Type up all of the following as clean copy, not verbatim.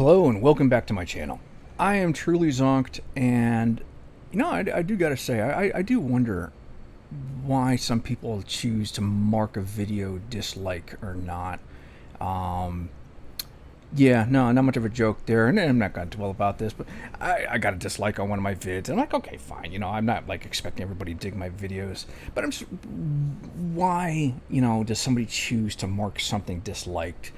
Hello and welcome back to my channel. I am truly zonked, and I do gotta say, I do wonder why some people choose to mark a video dislike or not. Um, yeah, no, not much of a joke there, and I'm not gonna dwell about this, but I got a dislike on one of my vids, and I'm like, okay, fine, I'm not like expecting everybody to dig my videos, but I'm just, why, does somebody choose to mark something disliked?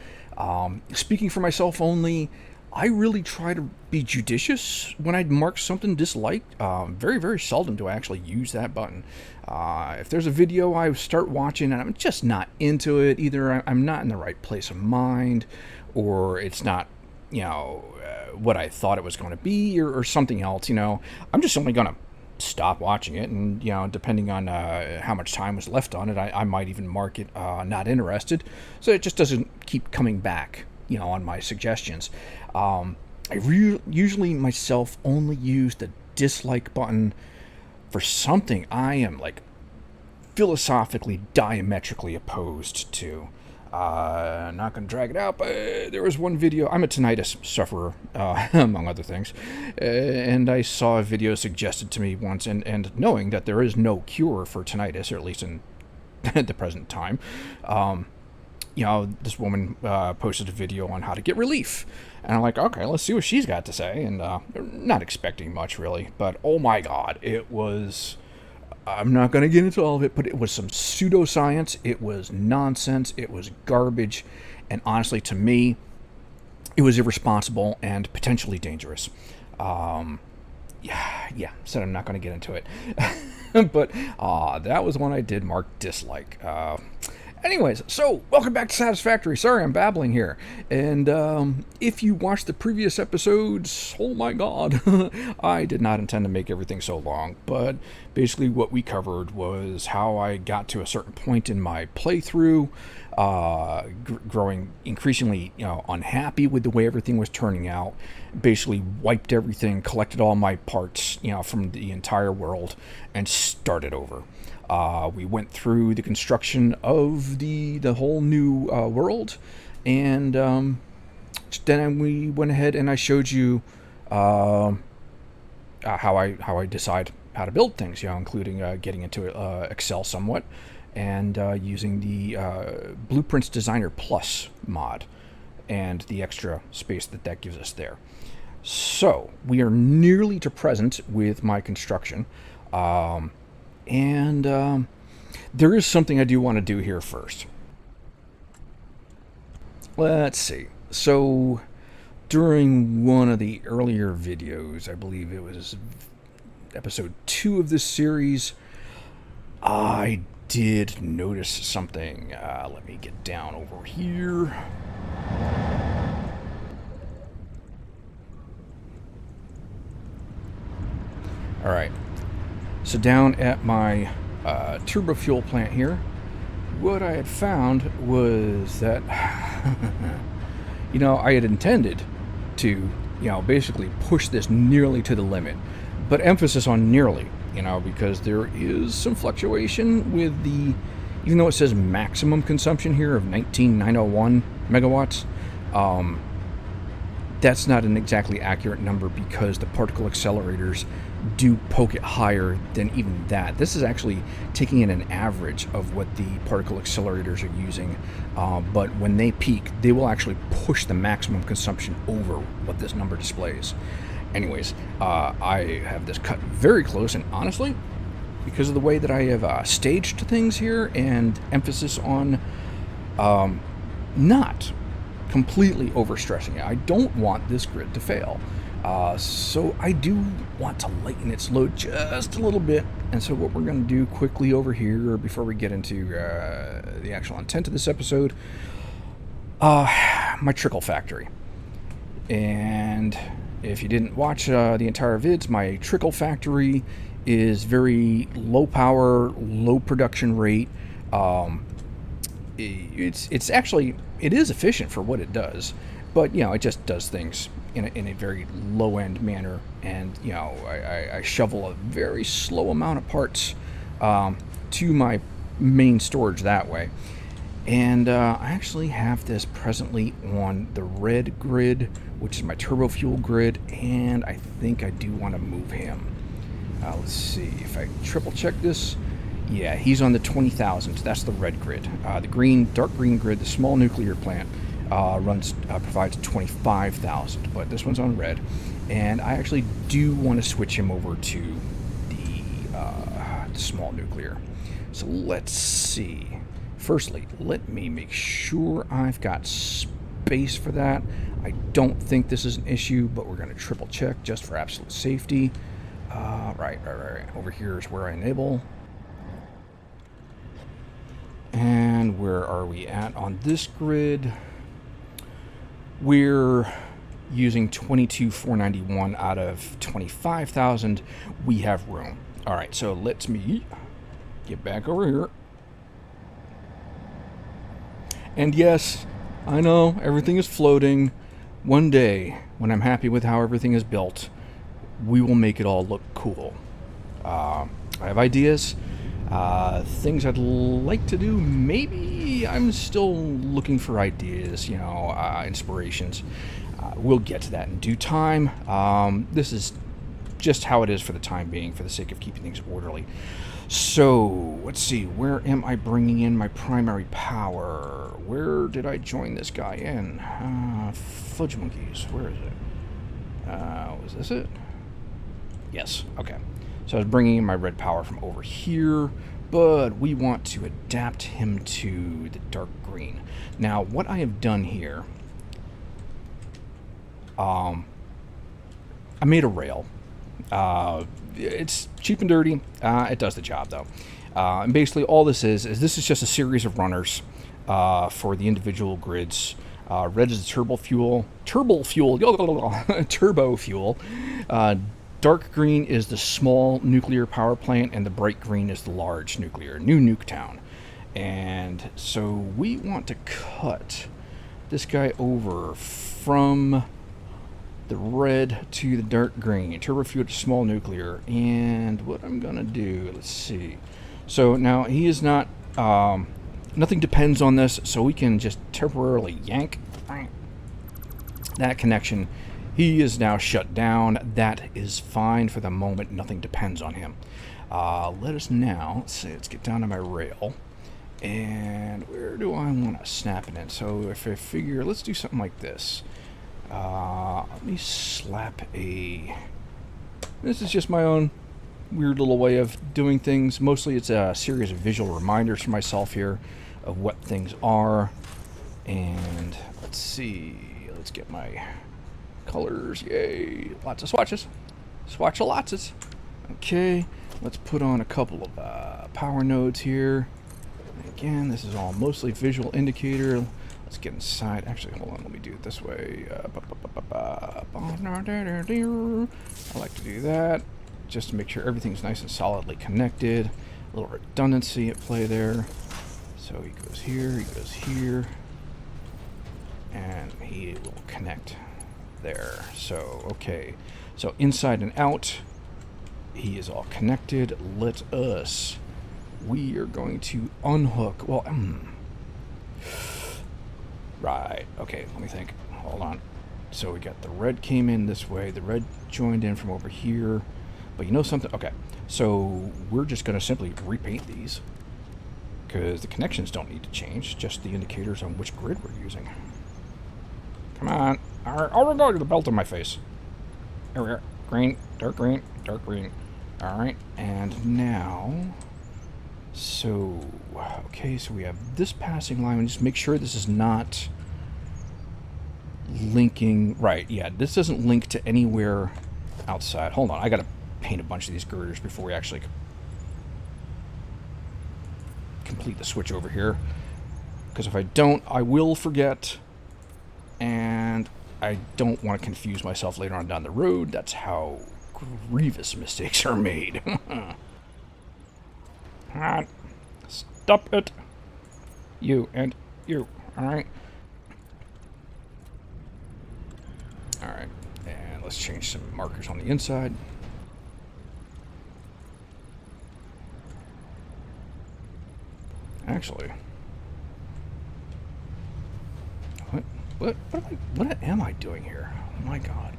Speaking for myself only, I really try to be judicious when I mark something disliked. Very, very seldom do I actually use that button. If there's a video I start watching and I'm just not into it, either I'm not in the right place of mind, or it's not, what I thought it was going to be, or something else, I'm just only going to stop watching it, and depending on how much time was left on it, I might even mark it not interested, so it just doesn't keep coming back on my suggestions. Usually myself only use the dislike button for something I am like philosophically diametrically opposed to. Not going to drag it out, but there was one video. I'm a tinnitus sufferer, among other things, and I saw a video suggested to me once, and knowing that there is no cure for tinnitus, or at least in at the present time, this woman posted a video on how to get relief, and I'm like, okay, let's see what she's got to say, and not expecting much really, but oh my god, it was, I'm not going to get into all of it, but it was some pseudoscience, it was nonsense, it was garbage, and honestly, to me, it was irresponsible and potentially dangerous. Said I'm not going to get into it, but that was one I did mark dislike. Anyways, so welcome back to Satisfactory. Sorry, I'm babbling here. And if you watched the previous episodes, oh my god, I did not intend to make everything so long. But basically what we covered was how I got to a certain point in my playthrough, growing increasingly, unhappy with the way everything was turning out. Basically wiped everything, collected all my parts, from the entire world, and started over. We went through the construction of the whole new world, and then we went ahead and I showed you how I decide how to build things, including getting into Excel somewhat, and using the Blueprints Designer Plus mod and the extra space that gives us there. So we are nearly to present with my construction. And there is something I do want to do here first. Let's see. So during one of the earlier videos, I believe it was episode 2 of this series, I did notice something. Let me get down over here. All right. So down at my turbo fuel plant here, what I had found was that, I had intended to, basically push this nearly to the limit, but emphasis on nearly, because there is some fluctuation with the, even though it says maximum consumption here of 19,901 megawatts, that's not an exactly accurate number because the particle accelerators do poke it higher than even that. This is actually taking in an average of what the particle accelerators are using, but when they peak, they will actually push the maximum consumption over what this number displays. Anyways, I have this cut very close, and honestly, because of the way that I have staged things here and emphasis on not completely overstressing it, I don't want this grid to fail. So I do want to lighten its load just a little bit, and so what we're going to do quickly over here before we get into the actual intent of this episode, my trickle factory. And if you didn't watch the entire vids, my trickle factory is very low power, low production rate. It's actually, it is efficient for what it does, but it just does things in a very low-end manner, and I shovel a very slow amount of parts to my main storage that way. And I actually have this presently on the red grid, which is my turbo fuel grid, and I think I do want to move him. Let's see if I triple check this. Yeah, he's on the 20,000. That's the red grid. The green, dark green grid, the small nuclear plant, provides 25,000, but this one's on red. And I actually do want to switch him over to the small nuclear. So let's see. Firstly, let me make sure I've got space for that. I don't think this is an issue, but we're going to triple check just for absolute safety. Right. Over here is where I enable. And where are we at on this grid? We're using 22,491 out of 25,000. We have room. All right, so let me get back over here. And yes, I know everything is floating. One day, when I'm happy with how everything is built, we will make it all look cool. I have ideas, things I'd like to do. Maybe I'm still looking for ideas, inspirations. We'll get to that in due time. This is just how it is for the time being, for the sake of keeping things orderly. So, let's see, where am I bringing in my primary power? Where did I join this guy in? Fudge monkeys, where is it? Was this it? Yes, okay. So I was bringing in my red power from over here, but we want to adapt him to the dark green. Now, what I have done here, I made a rail. It's cheap and dirty. It does the job, though. And basically, all this is this is just a series of runners for the individual grids. Red is the turbo fuel. Dark green is the small nuclear power plant, and the bright green is the large nuclear, new Nuketown. And so we want to cut this guy over from the red to the dark green, turbo fuel to small nuclear. And what I'm gonna do, let's see. So now he is not, nothing depends on this, so we can just temporarily yank that connection. He is now shut down. That is fine for the moment. Nothing depends on him. Let us now, let's get down to my rail. And where do I want to snap it in? So if I figure, let's do something like this. Let me slap a... This is just my own weird little way of doing things. Mostly it's a series of visual reminders for myself here of what things are. And let's see. Let's get my colors. Yay. Lots of swatches. Swatch-a-lots. Okay. Let's put on a couple of power nodes here. Again, this is all mostly visual indicator. Let's get inside. Actually, hold on. Let me do it this way. I like to do that just to make sure everything's nice and solidly connected. A little redundancy at play there. So he goes here, and he will connect there. So, okay. So inside and out, he is all connected. We are going to unhook. Well, right. Okay, let me think. Hold on. So we got the red came in this way. The red joined in from over here. But you know something? Okay. So we're just going to simply repaint these, because the connections don't need to change. Just the indicators on which grid we're using. Come on. All right. Oh, we're going to the belt on my face. There we are. Green, dark green, dark green. All right. And now... So, okay, so we have this passing line. And just make sure this is not linking. Right, yeah, this doesn't link to anywhere outside. Hold on, I gotta paint a bunch of these girders before we actually complete the switch over here. Because if I don't, I will forget. And I don't want to confuse myself later on down the road. That's how grievous mistakes are made. Stop it. You and you. Alright. Alright. And let's change some markers on the inside. Actually, What am I doing here? Oh my god.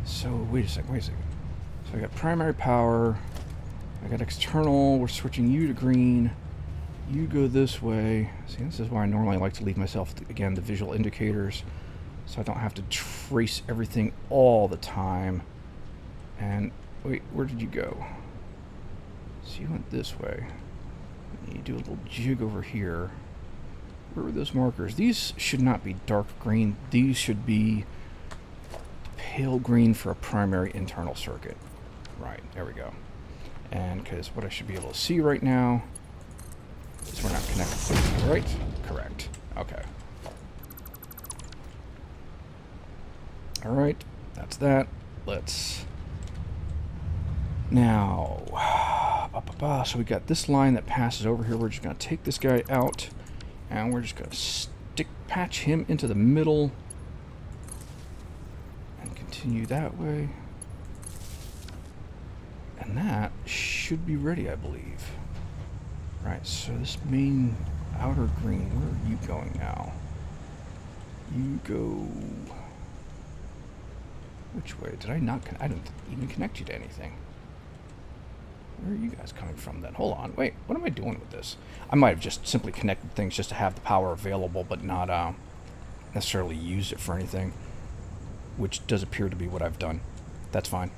So, wait a second. So I got primary power. I got external. We're switching you to green. You go this way. See, this is why I normally like to leave myself, again, the visual indicators, so I don't have to trace everything all the time. And, wait, where did you go? So you went this way. You do a little jig over here. Where are those markers? These should not be dark green. These should be pale green for a primary internal circuit. Right, there we go. And because what I should be able to see right now is we're not connected, right? Correct. Okay. Alright, that's that. Let's... Now... So we got this line that passes over here. We're just going to take this guy out, and we're just going to patch him into the middle, and continue that way. And that should be ready, I believe. Right, so this main outer green, where are you going now? You go... Which way? Did I not... I didn't even connect you to anything. Where are you guys coming from then? Hold on, wait, what am I doing with this? I might have just simply connected things just to have the power available, but not necessarily use it for anything. Which does appear to be what I've done. That's fine.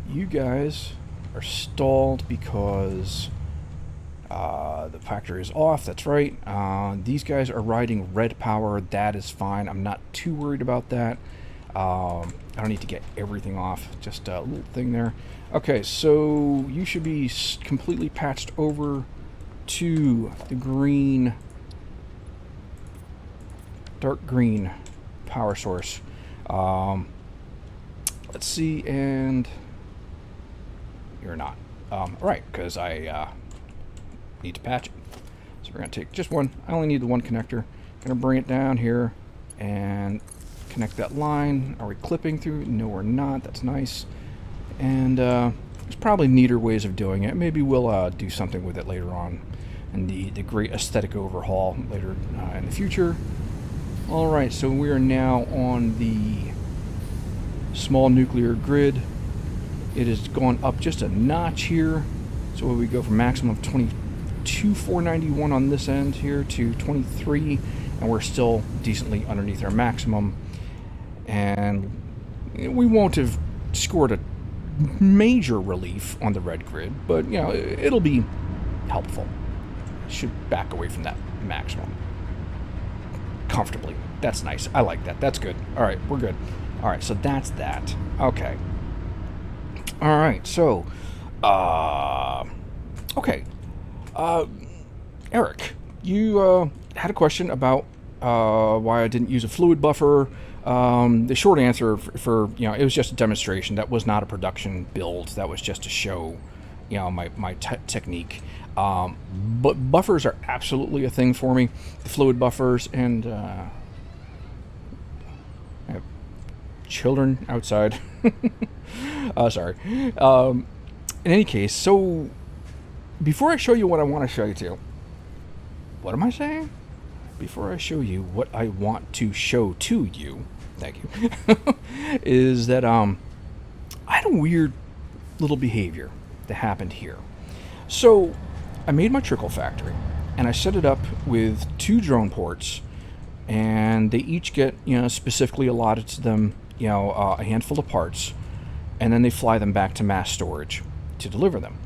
You guys are stalled because the factory is off. That's right. These guys are riding red power. That is fine. I'm not too worried about that. I don't need to get everything off. Just a little thing there. Okay, so you should be completely patched over to the green, dark green power source. Let's see, and you're not. Right, because I need to patch it. So we're going to take just one. I only need the one connector. Going to bring it down here and connect that line. Are we clipping through? No, we're not. That's nice. And there's probably neater ways of doing it. Maybe we'll do something with it later on in the great aesthetic overhaul later in the future. Alright, so we are now on the small nuclear grid. It has gone up just a notch here. So we go from maximum of 22,491 on this end here to 23, and we're still decently underneath our maximum. And we won't have scored a major relief on the red grid, but you know, it'll be helpful. Should back away from that maximum comfortably. That's nice. I like that. That's good. All right, we're good. All right, so that's that. Okay. All right, so okay. Eric, you had a question about why I didn't use a fluid buffer. The short answer for you know, it was just a demonstration. That was not a production build. That was just to show, you know, my technique. But buffers are absolutely a thing for me. The fluid buffers, and I have children outside. Sorry. In any case, so before I show you what I want to show you to, what am I saying? Before I show you what I want to show to you, thank you, is that I had a weird little behavior that happened here. So I made my trickle factory, and I set it up with 2 drone ports, and they each get, you know, specifically allotted to them, you know, a handful of parts, and then they fly them back to mass storage to deliver them.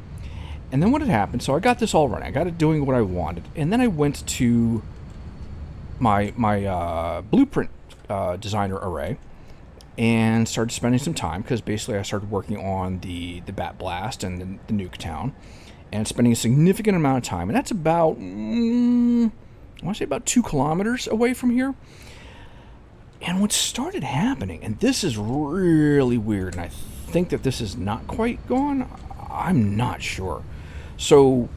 And then what had happened, so I got this all running, I got it doing what I wanted, and then I went to my blueprint designer array and started spending some time, because basically I started working on the Bat Blast and the Nuke Town, and spending a significant amount of time, and that's about, I want to say about 2 kilometers away from here. And what started happening, and this is really weird, and I think that this is not quite gone, I'm not sure. So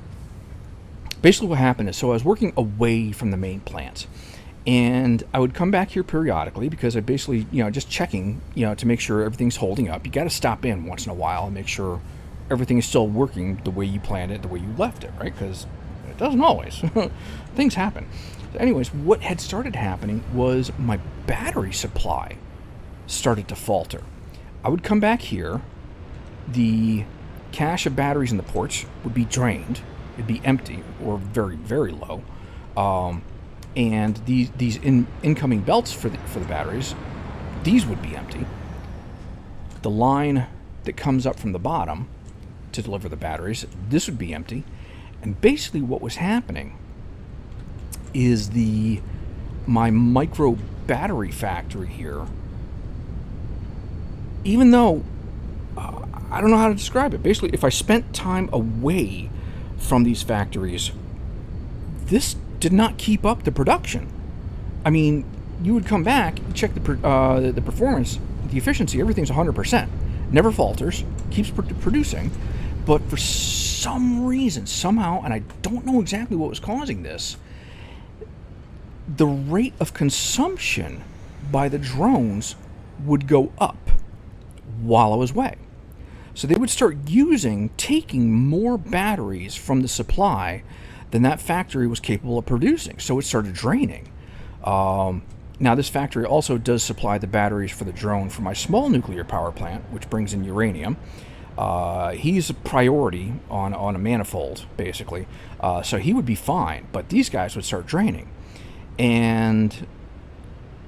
basically what happened is, so I was working away from the main plant, and I would come back here periodically, because I basically, you know, just checking, you know, to make sure everything's holding up. You got to stop in once in a while and make sure everything is still working the way you planned it, the way you left it, right? Because Doesn't always. Things happen. So anyways, what had started happening was my battery supply started to falter. I would come back here, the cache of batteries in the ports would be drained. It'd be empty or very, very low. And these incoming belts for the batteries, these would be empty. The line that comes up from the bottom to deliver the batteries, this would be empty. And basically what was happening is my micro battery factory here, even though I don't know how to describe it. Basically, if I spent time away from these factories, this did not keep up the production. I mean, you would come back, check the performance, the efficiency, everything's 100%. Never falters, keeps producing. But for some reason, somehow, and I don't know exactly what was causing this, the rate of consumption by the drones would go up while I was away. So they would start taking more batteries from the supply than that factory was capable of producing. So it started draining. Now this factory also does supply the batteries for the drone for my small nuclear power plant, which brings in uranium. He's a priority on a manifold, basically. So he would be fine, but these guys would start draining. And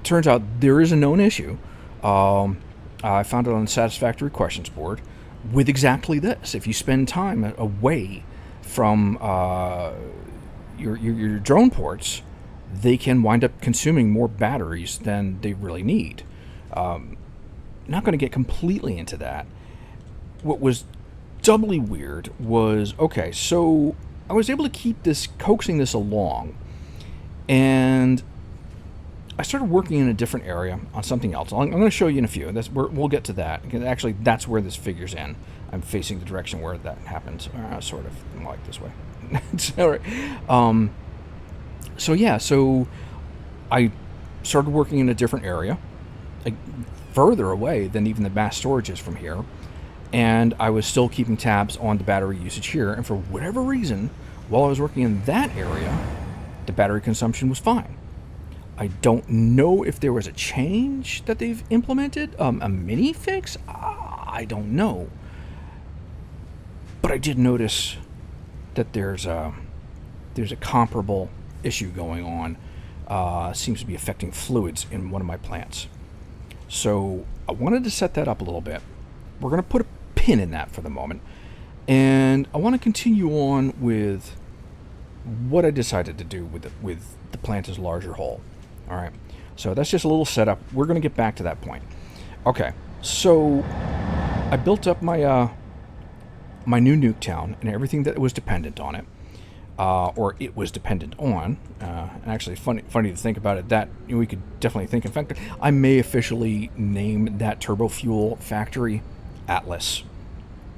turns out there is a known issue. I found it on the Satisfactory questions board with exactly this. If you spend time away from your drone ports, they can wind up consuming more batteries than they really need. Not going to get completely into that. What was doubly weird was, okay, so I was able to keep coaxing this along, and I started working in a different area on something else. I'm going to show you in a few. We'll get to that. Actually, that's where this figures in. I'm facing the direction where that happens, sort of, like this way. All right. So I started working in a different area, like further away than even the mass storage is from here. And I was still keeping tabs on the battery usage here. And for whatever reason, while I was working in that area, the battery consumption was fine. I don't know if there was a change that they've implemented, a mini fix. I don't know. But I did notice that there's a comparable issue going on. Seems to be affecting fluids in one of my plants. So I wanted to set that up a little bit. We're going to put a pin in that for the moment. And I want to continue on with what I decided to do with the plant as larger whole. All right. So that's just a little setup. We're going to get back to that point. Okay. So I built up my my new nuke town and everything that was dependent on it. Or it was dependent on. And actually, funny to think about it. That we could definitely think. In fact, I may officially name that turbo fuel factory Atlas,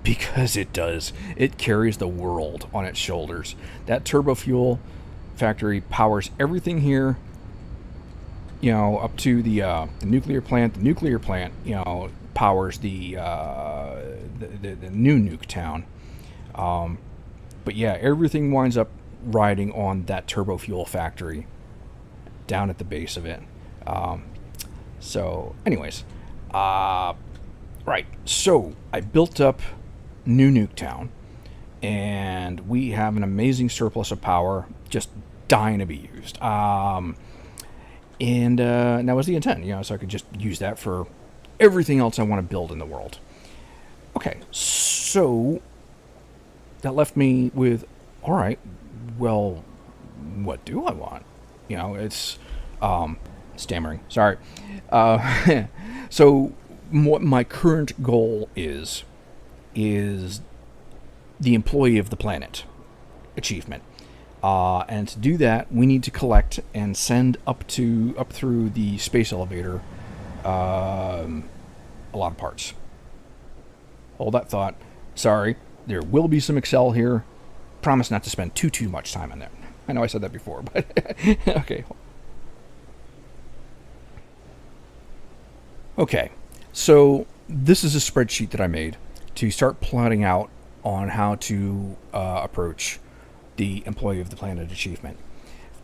because it does. It carries the world on its shoulders. That turbo fuel factory powers everything here. Up to the nuclear plant. The nuclear plant, powers the new nuke town. But yeah, everything winds up riding on that turbo fuel factory down at the base of it. So, anyways, right. So I built up new Nuketown, and we have an amazing surplus of power, just dying to be used. And that was the intent, so I could just use that for everything else I want to build in the world. Okay, so that left me with, all right, well, what do I want? It's stammering. Sorry. So what my current goal is the employee of the planet achievement. And to do that, we need to collect and send up through the space elevator a lot of parts. Hold that thought. Sorry, there will be some Excel here. Promise not to spend too much time on that. I know I said that before, but okay. Okay, so this is a spreadsheet that I made to start plotting out on how to approach the Employee of the Planet achievement.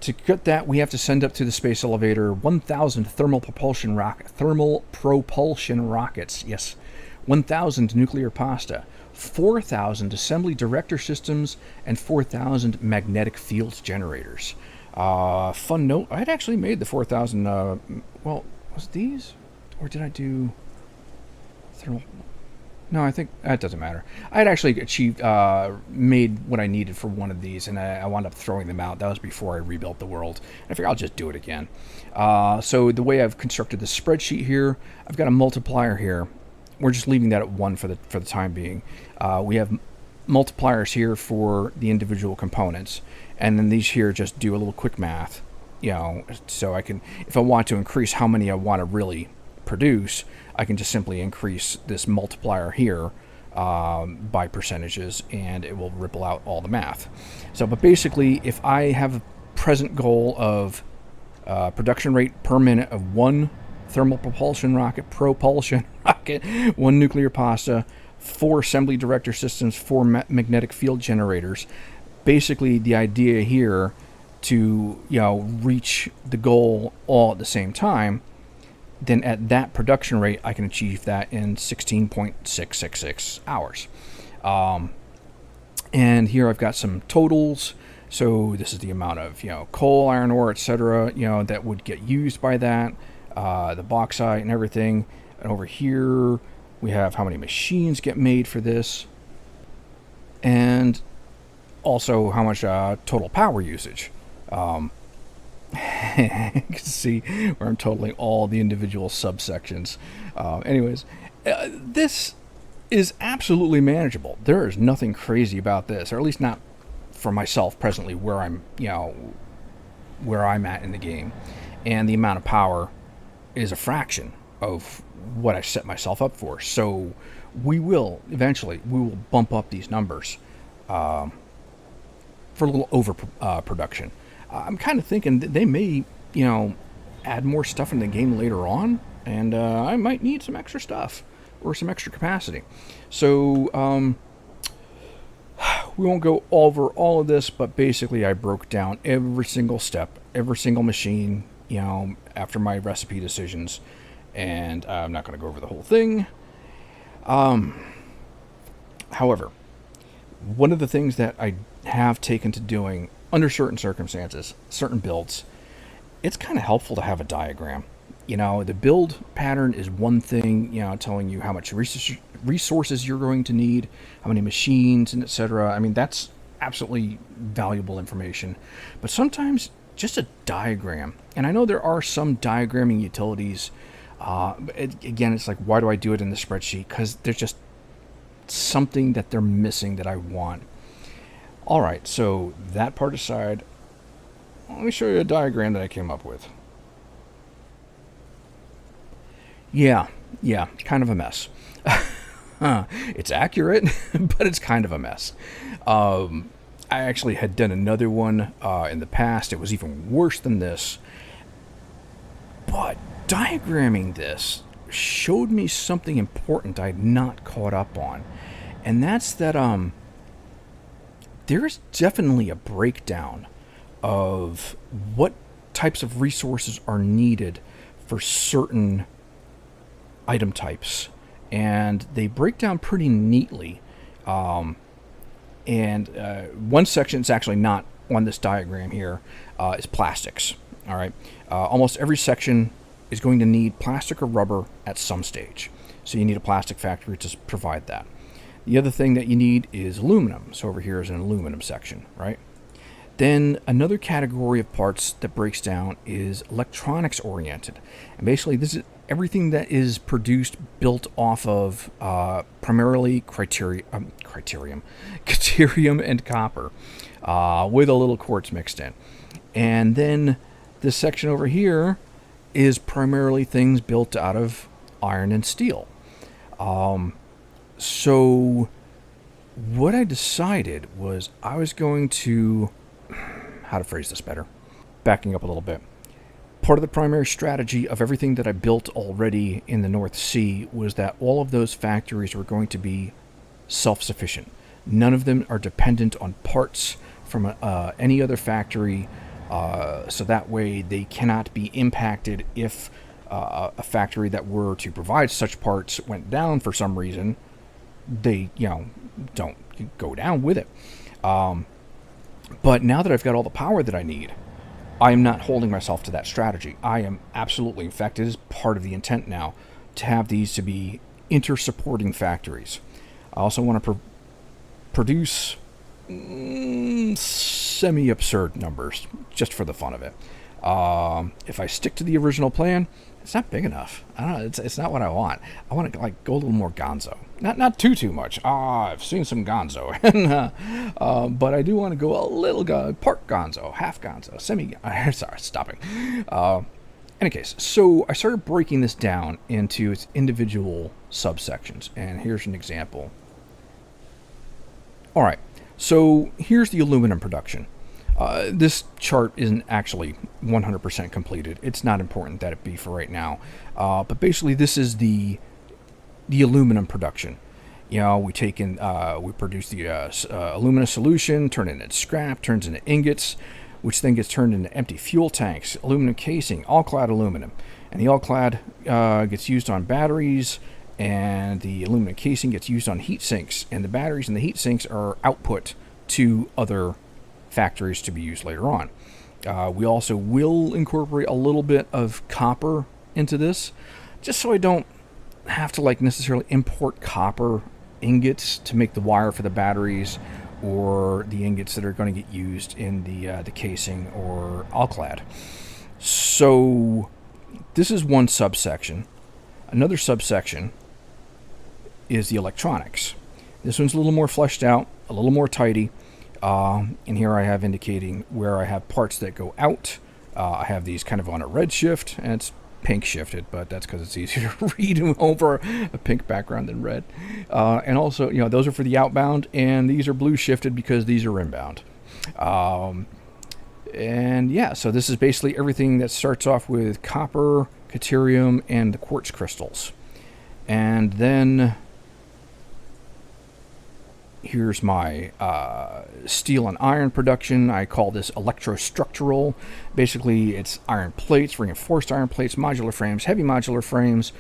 To get that, we have to send up to the space elevator 1,000 thermal propulsion rockets. Yes, 1,000 nuclear pasta, 4,000 assembly director systems, and 4,000 magnetic field generators. Fun note: I had actually made the 4,000. Well, was it these, or did I do thermal? No, I think that doesn't matter. I had actually achieved, made what I needed for one of these, and I wound up throwing them out. That was before I rebuilt the world. I figured I'll just do it again. So the way I've constructed the spreadsheet here, I've got a multiplier here. We're just leaving that at 1 for the time being. We have multipliers here for the individual components, and then these here just do a little quick math. You know, so I can, if I want to increase how many I want to really produce, I can just simply increase this multiplier here by percentages, and it will ripple out all the math. So, but basically, if I have a present goal of production rate per minute of 1 thermal propulsion rocket, 1 nuclear pasta, 4 assembly director systems, 4 magnetic field generators, basically the idea here to, you know, reach the goal all at the same time, then at that production rate, I can achieve that in 16.666 hours. And here I've got some totals. So this is the amount of, you know, coal, iron ore, etc., you know, that would get used by that, the bauxite and everything. And over here, we have how many machines get made for this, and also how much total power usage. You can see where I'm totaling all the individual subsections. Anyways, this is absolutely manageable. There is nothing crazy about this, or at least not for myself presently, where I'm, you know, where I'm at in the game. And the amount of power is a fraction of what I set myself up for. So we will bump up these numbers for a little overproduction. I'm kind of thinking that they may, you know, add more stuff in the game later on, and I might need some extra stuff or some extra capacity. So we won't go over all of this, but basically I broke down every single step, every single machine, you know, after my recipe decisions, and I'm not going to go over the whole thing. However, one of the things that I have taken to doing under certain circumstances, certain builds, it's kind of helpful to have a diagram. You know, the build pattern is one thing, you know, telling you how much resources you're going to need, how many machines, and etc. I mean, that's absolutely valuable information. But sometimes just a diagram, and I know there are some diagramming utilities. Again, it's like, why do I do it in the spreadsheet? Because there's just something that they're missing that I want. All right, so that part aside, let me show you a diagram that I came up with. Yeah, kind of a mess. It's accurate, but it's kind of a mess. I actually had done another one in the past. It was even worse than this. But diagramming this showed me something important I had not caught up on. And that's that there is definitely a breakdown of what types of resources are needed for certain item types. And they break down pretty neatly. One section is actually not on this diagram here, is plastics. All right. Almost every section is going to need plastic or rubber at some stage. So you need a plastic factory to provide that. The other thing that you need is aluminum. So over here is an aluminum section, right? Then another category of parts that breaks down is electronics oriented. And basically this is everything that is produced built off of primarily Kyrium and copper with a little quartz mixed in. And then this section over here is primarily things built out of iron and steel. So what I decided was I was going to, how to phrase this better, backing up a little bit. Part of the primary strategy of everything that I built already in the North Sea was that all of those factories were going to be self-sufficient. None of them are dependent on parts from any other factory, so that way they cannot be impacted if a factory that were to provide such parts went down for some reason. They, don't go down with it. But now that I've got all the power that I need, I am not holding myself to that strategy. I am absolutely, in fact, it is part of the intent now to have these to be inter-supporting factories. I also want to produce semi-absurd numbers, just for the fun of it. If I stick to the original plan, it's not big enough. I don't know. It's not what I want. I want to go a little more gonzo. Not too much. I've seen some gonzo, but I do want to go a little part gonzo, half gonzo, semi. Sorry, stopping. Any case, so I started breaking this down into its individual subsections, and here's an example. All right, so here's the aluminum production. This chart isn't actually 100% completed. It's not important that it be for right now. But basically, this is the aluminum production. We produce the alumina solution, turn it into scrap, turns into ingots, which then gets turned into empty fuel tanks, aluminum casing, all-clad aluminum. And the all-clad gets used on batteries, and the aluminum casing gets used on heat sinks. And the batteries and the heat sinks are output to other factories to be used later on. We also will incorporate a little bit of copper into this, just so I don't have to necessarily import copper ingots to make the wire for the batteries, or the ingots that are going to get used in the casing or all-clad. So this is one subsection. Another subsection is the electronics. This one's a little more fleshed out, a little more tidy. And here I have indicating where I have parts that go out. I have these kind of on a red shift, and it's pink shifted, but that's because it's easier to read over a pink background than red. And also, those are for the outbound, and these are blue shifted because these are inbound. And yeah, so this is basically everything that starts off with copper, Kyrium, and the quartz crystals. And then here's my steel and iron production. I call this electrostructural. Basically, it's iron plates, reinforced iron plates, modular frames, heavy modular frames,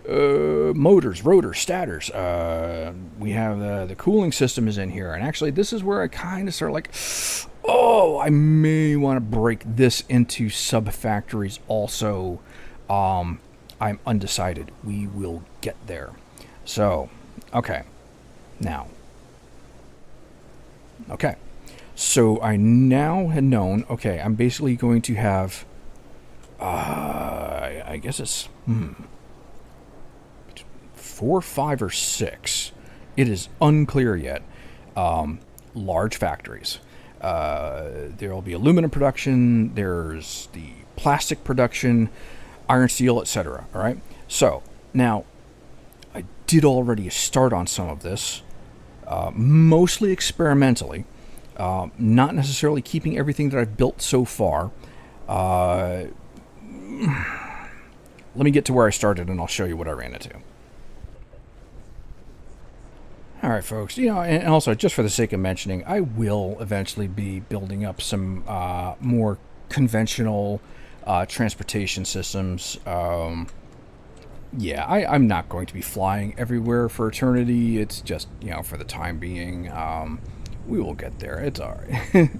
motors, rotors, stators. We have the cooling system is in here. And actually, this is where I kind of start I may want to break this into sub-factories also. I'm undecided. We will get there. So, okay. Now, okay, so I now had known, okay, I'm basically going to have, I guess it's 4, 5, or 6. It is unclear yet. Large factories. There will be aluminum production, there's the plastic production, iron, steel, etc. All right, so now I did already start on some of this. Mostly experimentally, not necessarily keeping everything that I've built so far. Let me get to where I started, and I'll show you what I ran into. All right, folks, and also, just for the sake of mentioning, I will eventually be building up some more conventional transportation systems. Yeah, I'm not going to be flying everywhere for eternity. It's just, for the time being. We will get there. It's all right.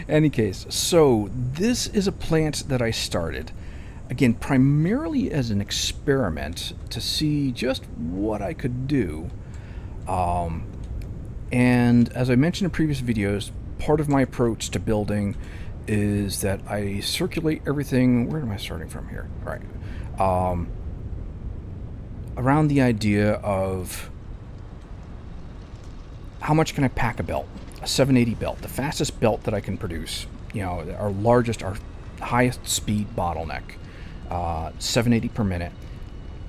Any case, so this is a plant that I started, again, primarily as an experiment to see just what I could do. And as I mentioned in previous videos, part of my approach to building is that I circulate everything. Where am I starting from here? All right. Around the idea of how much can I pack a belt, a 780 belt, the fastest belt that I can produce, our highest speed bottleneck, 780 per minute.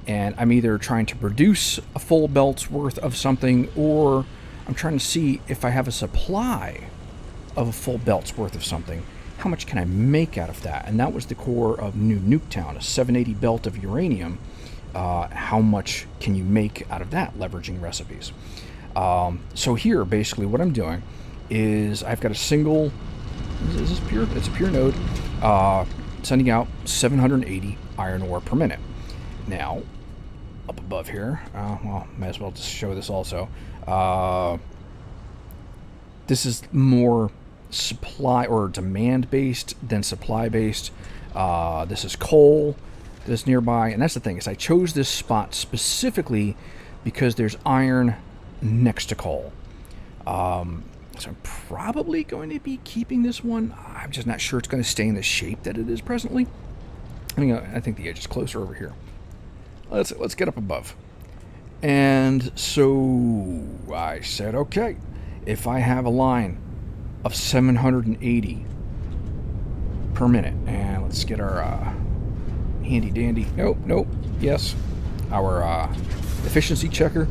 And I'm either trying to produce a full belt's worth of something, or I'm trying to see if I have a supply of a full belt's worth of something, how much can I make out of that? And that was the core of New Nuketown, a 780 belt of uranium. How much can you make out of that, leveraging recipes? So here, basically, what I'm doing is I've got a single Is this pure? It's a pure node, sending out 780 iron ore per minute. Now, up above here, well, might as well just show this also. This is more supply or demand based than supply based. This is coal that's nearby, and that's the thing, is I chose this spot specifically because there's iron next to coal. So I'm probably going to be keeping this one. I'm just not sure it's going to stay in the shape that it is presently. I think the edge is closer over here. Let's get up above. And so I said, okay, if I have a line of 780 per minute, and let's get our handy dandy. Nope. Yes, our efficiency checker.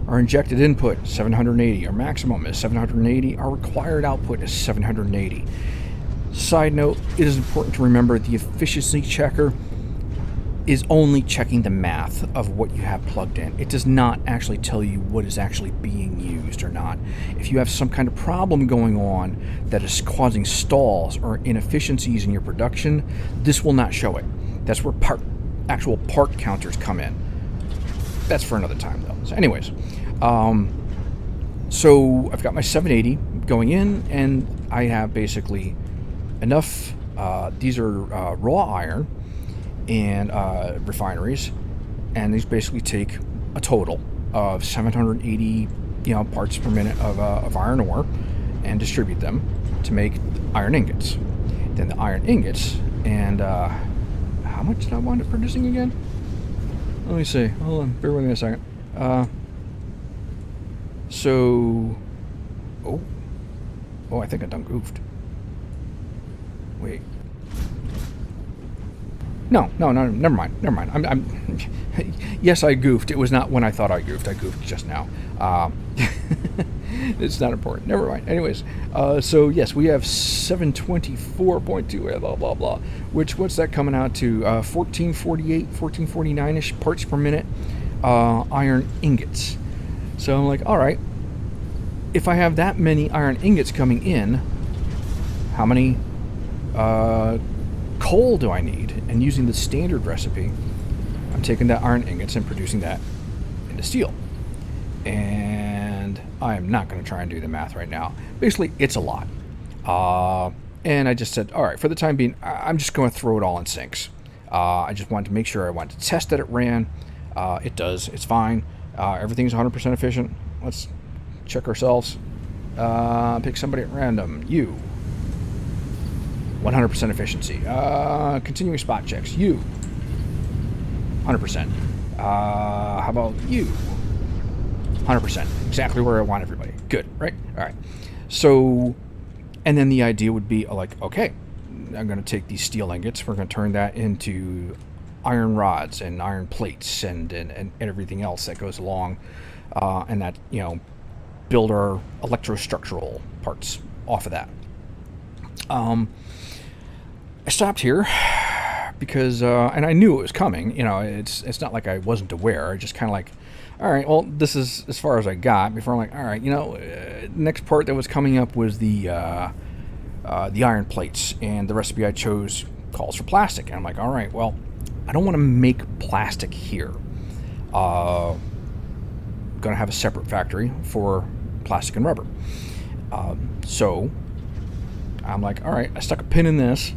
Our injected input, 780. Our maximum is 780. Our required output is 780. Side note, it is important to remember the efficiency checker is only checking the math of what you have plugged in. It does not actually tell you what is actually being used or not. If you have some kind of problem going on that is causing stalls or inefficiencies in your production, this will not show it. That's where actual part counters come in. That's for another time, though. So anyways, so I've got my 780 going in, and I have basically enough. These are raw iron and refineries, and these basically take a total of 780, parts per minute of iron ore, and distribute them to make iron ingots. Then the iron ingots, and how much did I wind up producing again? Let me see. Hold on. Bear with me a second. I think I done goofed. Wait. No, never mind. Yes, I goofed. It was not when I thought I goofed. I goofed just now. It's not important. Never mind. Anyways, so yes, we have 724.2, blah, blah, blah, which, what's that coming out to? 1448, 1449-ish parts per minute iron ingots. So I'm like, all right, if I have that many iron ingots coming in, how many coal do I need? And using the standard recipe, I'm taking that iron ingots and producing that into steel. And I am not going to try and do the math right now. Basically, it's a lot. And I just said, all right, for the time being, I'm just going to throw it all in sinks. I just wanted to make sure, I wanted to test that it ran. It does. It's fine. Everything's 100% efficient. Let's check ourselves. Pick somebody at random. You. 100% efficiency. Continuing spot checks. You. 100%. How about you? 100%. Exactly where I want everybody. Good, right? All right. So, and then the idea would be like, okay, I'm going to take these steel ingots. We're going to turn that into iron rods and iron plates and everything else that goes along, and that, build our electrostructural parts off of that. I stopped here because, and I knew it was coming. It's not like I wasn't aware. I just kind of like, all right, well, this is as far as I got before I'm like, all right, next part that was coming up was the iron plates, and the recipe I chose calls for plastic. And I'm like, all right, well, I don't want to make plastic here. Going to have a separate factory for plastic and rubber. So I'm like, all right, I stuck a pin in this,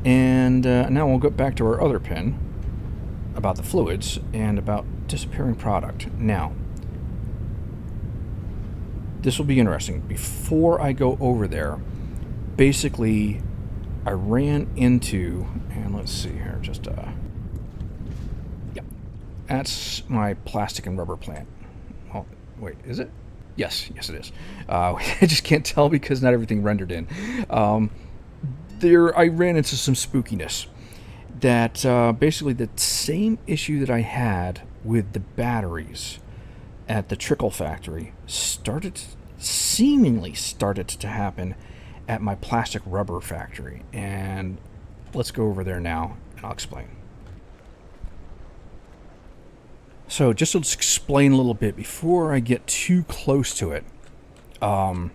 and now we'll go back to our other pin about the fluids and about disappearing product. Now, this will be interesting. Before I go over there, basically, I ran into, and let's see here, just, yeah, that's my plastic and rubber plant. Oh, wait, is it? Yes, it is. I just can't tell because not everything rendered in. There, I ran into some spookiness. That basically the same issue that I had with the batteries at the trickle factory seemingly started to happen at my plastic rubber factory. And let's go over there now and I'll explain. So just to explain a little bit before I get too close to it, I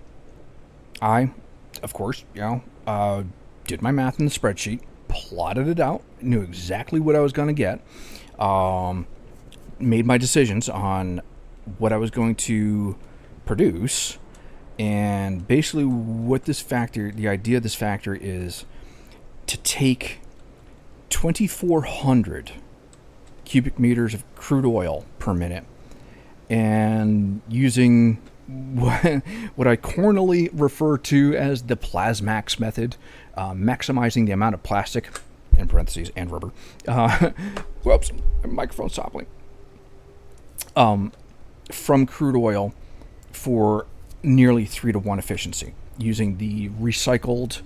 of course, did my math in the spreadsheet, plotted it out, knew exactly what I was going to get, made my decisions on what I was going to produce, and basically what this factory, the idea of this factory is to take 2,400 cubic meters of crude oil per minute, and using what I cornily refer to as the Plasmax method, maximizing the amount of plastic, in parentheses, and rubber. Whoops, my microphone's toppling. From crude oil for nearly 3-to-1 efficiency, using the recycled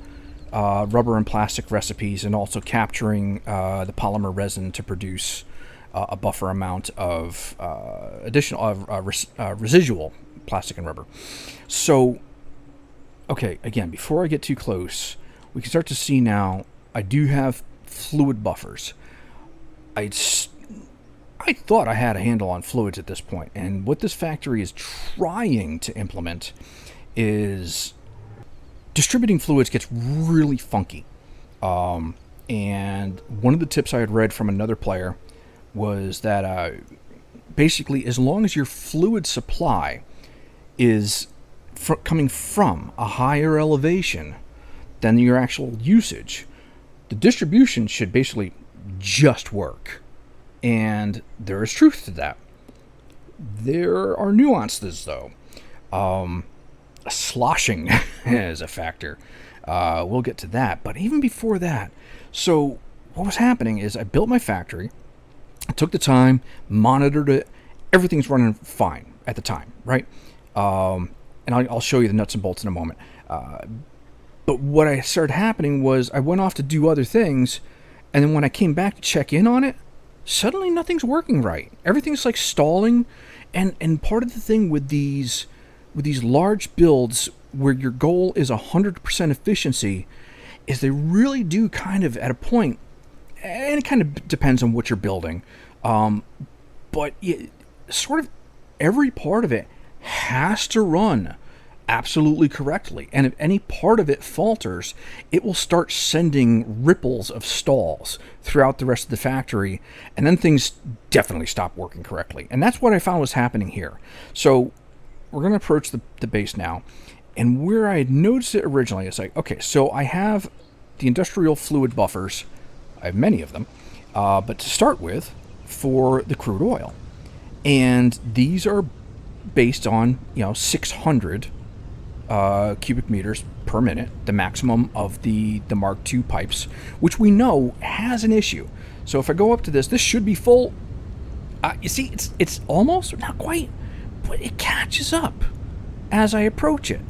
rubber and plastic recipes, and also capturing the polymer resin to produce a buffer amount of residual plastic and rubber. So, okay, again, before I get too close, we can start to see now I do have fluid buffers. I thought I had a handle on fluids at this point, and what this factory is trying to implement is distributing fluids gets really funky. And one of the tips I had read from another player was that basically, as long as your fluid supply is coming from a higher elevation than your actual usage, the distribution should basically just work. And there is truth to that. There are nuances, though. Sloshing is a factor. We'll get to that. But even before that, so what was happening is I built my factory, I took the time, monitored it, everything's running fine at the time, right? And I'll show you the nuts and bolts in a moment. But what I started happening was I went off to do other things, and then when I came back to check in on it, suddenly nothing's working right. Everything's like stalling, and part of the thing with these large builds where your goal is 100% efficiency is they really do kind of at a point, and it kind of depends on what you're building, but sort of every part of it has to run absolutely correctly, and if any part of it falters, it will start sending ripples of stalls throughout the rest of the factory, and then things definitely stop working correctly. And that's what I found was happening here. So we're going to approach the base now, and where I had noticed it originally, it's like, okay, so I have the industrial fluid buffers, I have many of them, but to start with, for the crude oil, and these are based on 600 cubic meters per minute, the maximum of the Mark II pipes, which we know has an issue. So if I go up to this should be full. You see, it's almost, not quite, but it catches up as I approach it.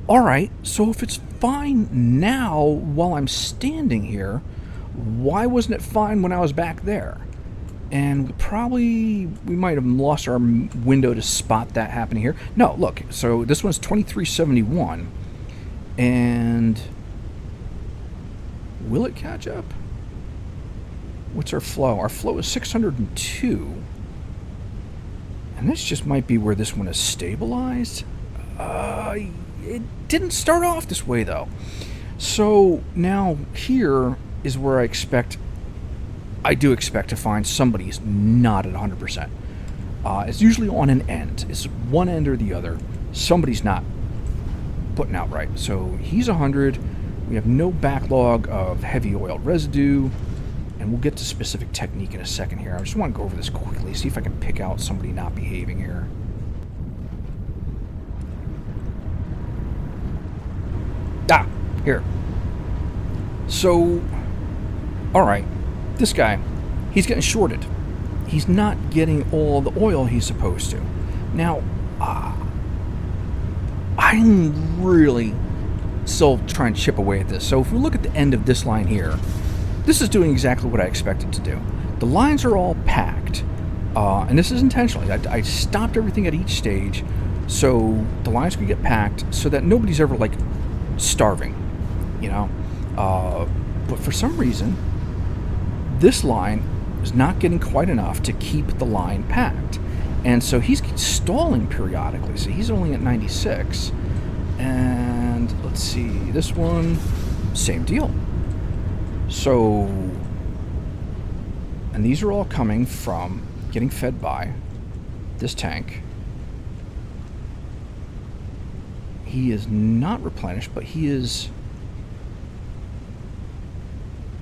Alright, so if it's fine now while I'm standing here, why wasn't it fine when I was back there? And we might have lost our window to spot that happening here. No, look, so this one's 2371, and will it catch up? What's our flow? Our flow is 602, and this just might be where this one is stabilized. It didn't start off this way, though. So now here is where I do expect to find somebody's not at 100%. It's usually on an end. It's one end or the other. Somebody's not putting out right. So he's 100. We have no backlog of heavy oil residue. And we'll get to specific technique in a second here. I just want to go over this quickly, see if I can pick out somebody not behaving here. Here. So, alright. This guy, he's getting shorted. He's not getting all the oil he's supposed to. Now, I'm really still trying to chip away at this. So if we look at the end of this line here, this is doing exactly what I expected to do. The lines are all packed, and this is intentionally. I stopped everything at each stage so the lines could get packed so that nobody's ever, like, starving, But for some reason, this line is not getting quite enough to keep the line packed. And so he's stalling periodically. So he's only at 96. And And let's see, this one, same deal. So, and these are all coming from getting fed by this tank. He is not replenished, but he is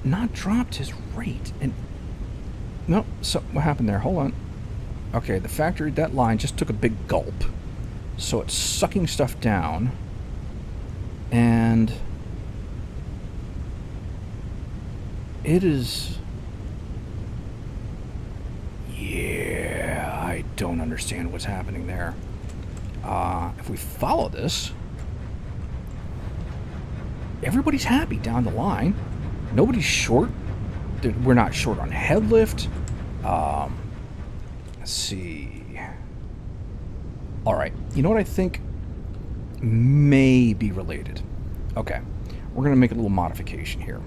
not dropped his rate. And no, so what happened there? Hold on. Okay, the factory, that line just took a big gulp. So it's sucking stuff down. And it is... Yeah, I don't understand what's happening there. If we follow this, everybody's happy down the line. Nobody's short. We're not short on head lift. Let's see. All right. You know what I think may be related? Okay. We're going to make a little modification here.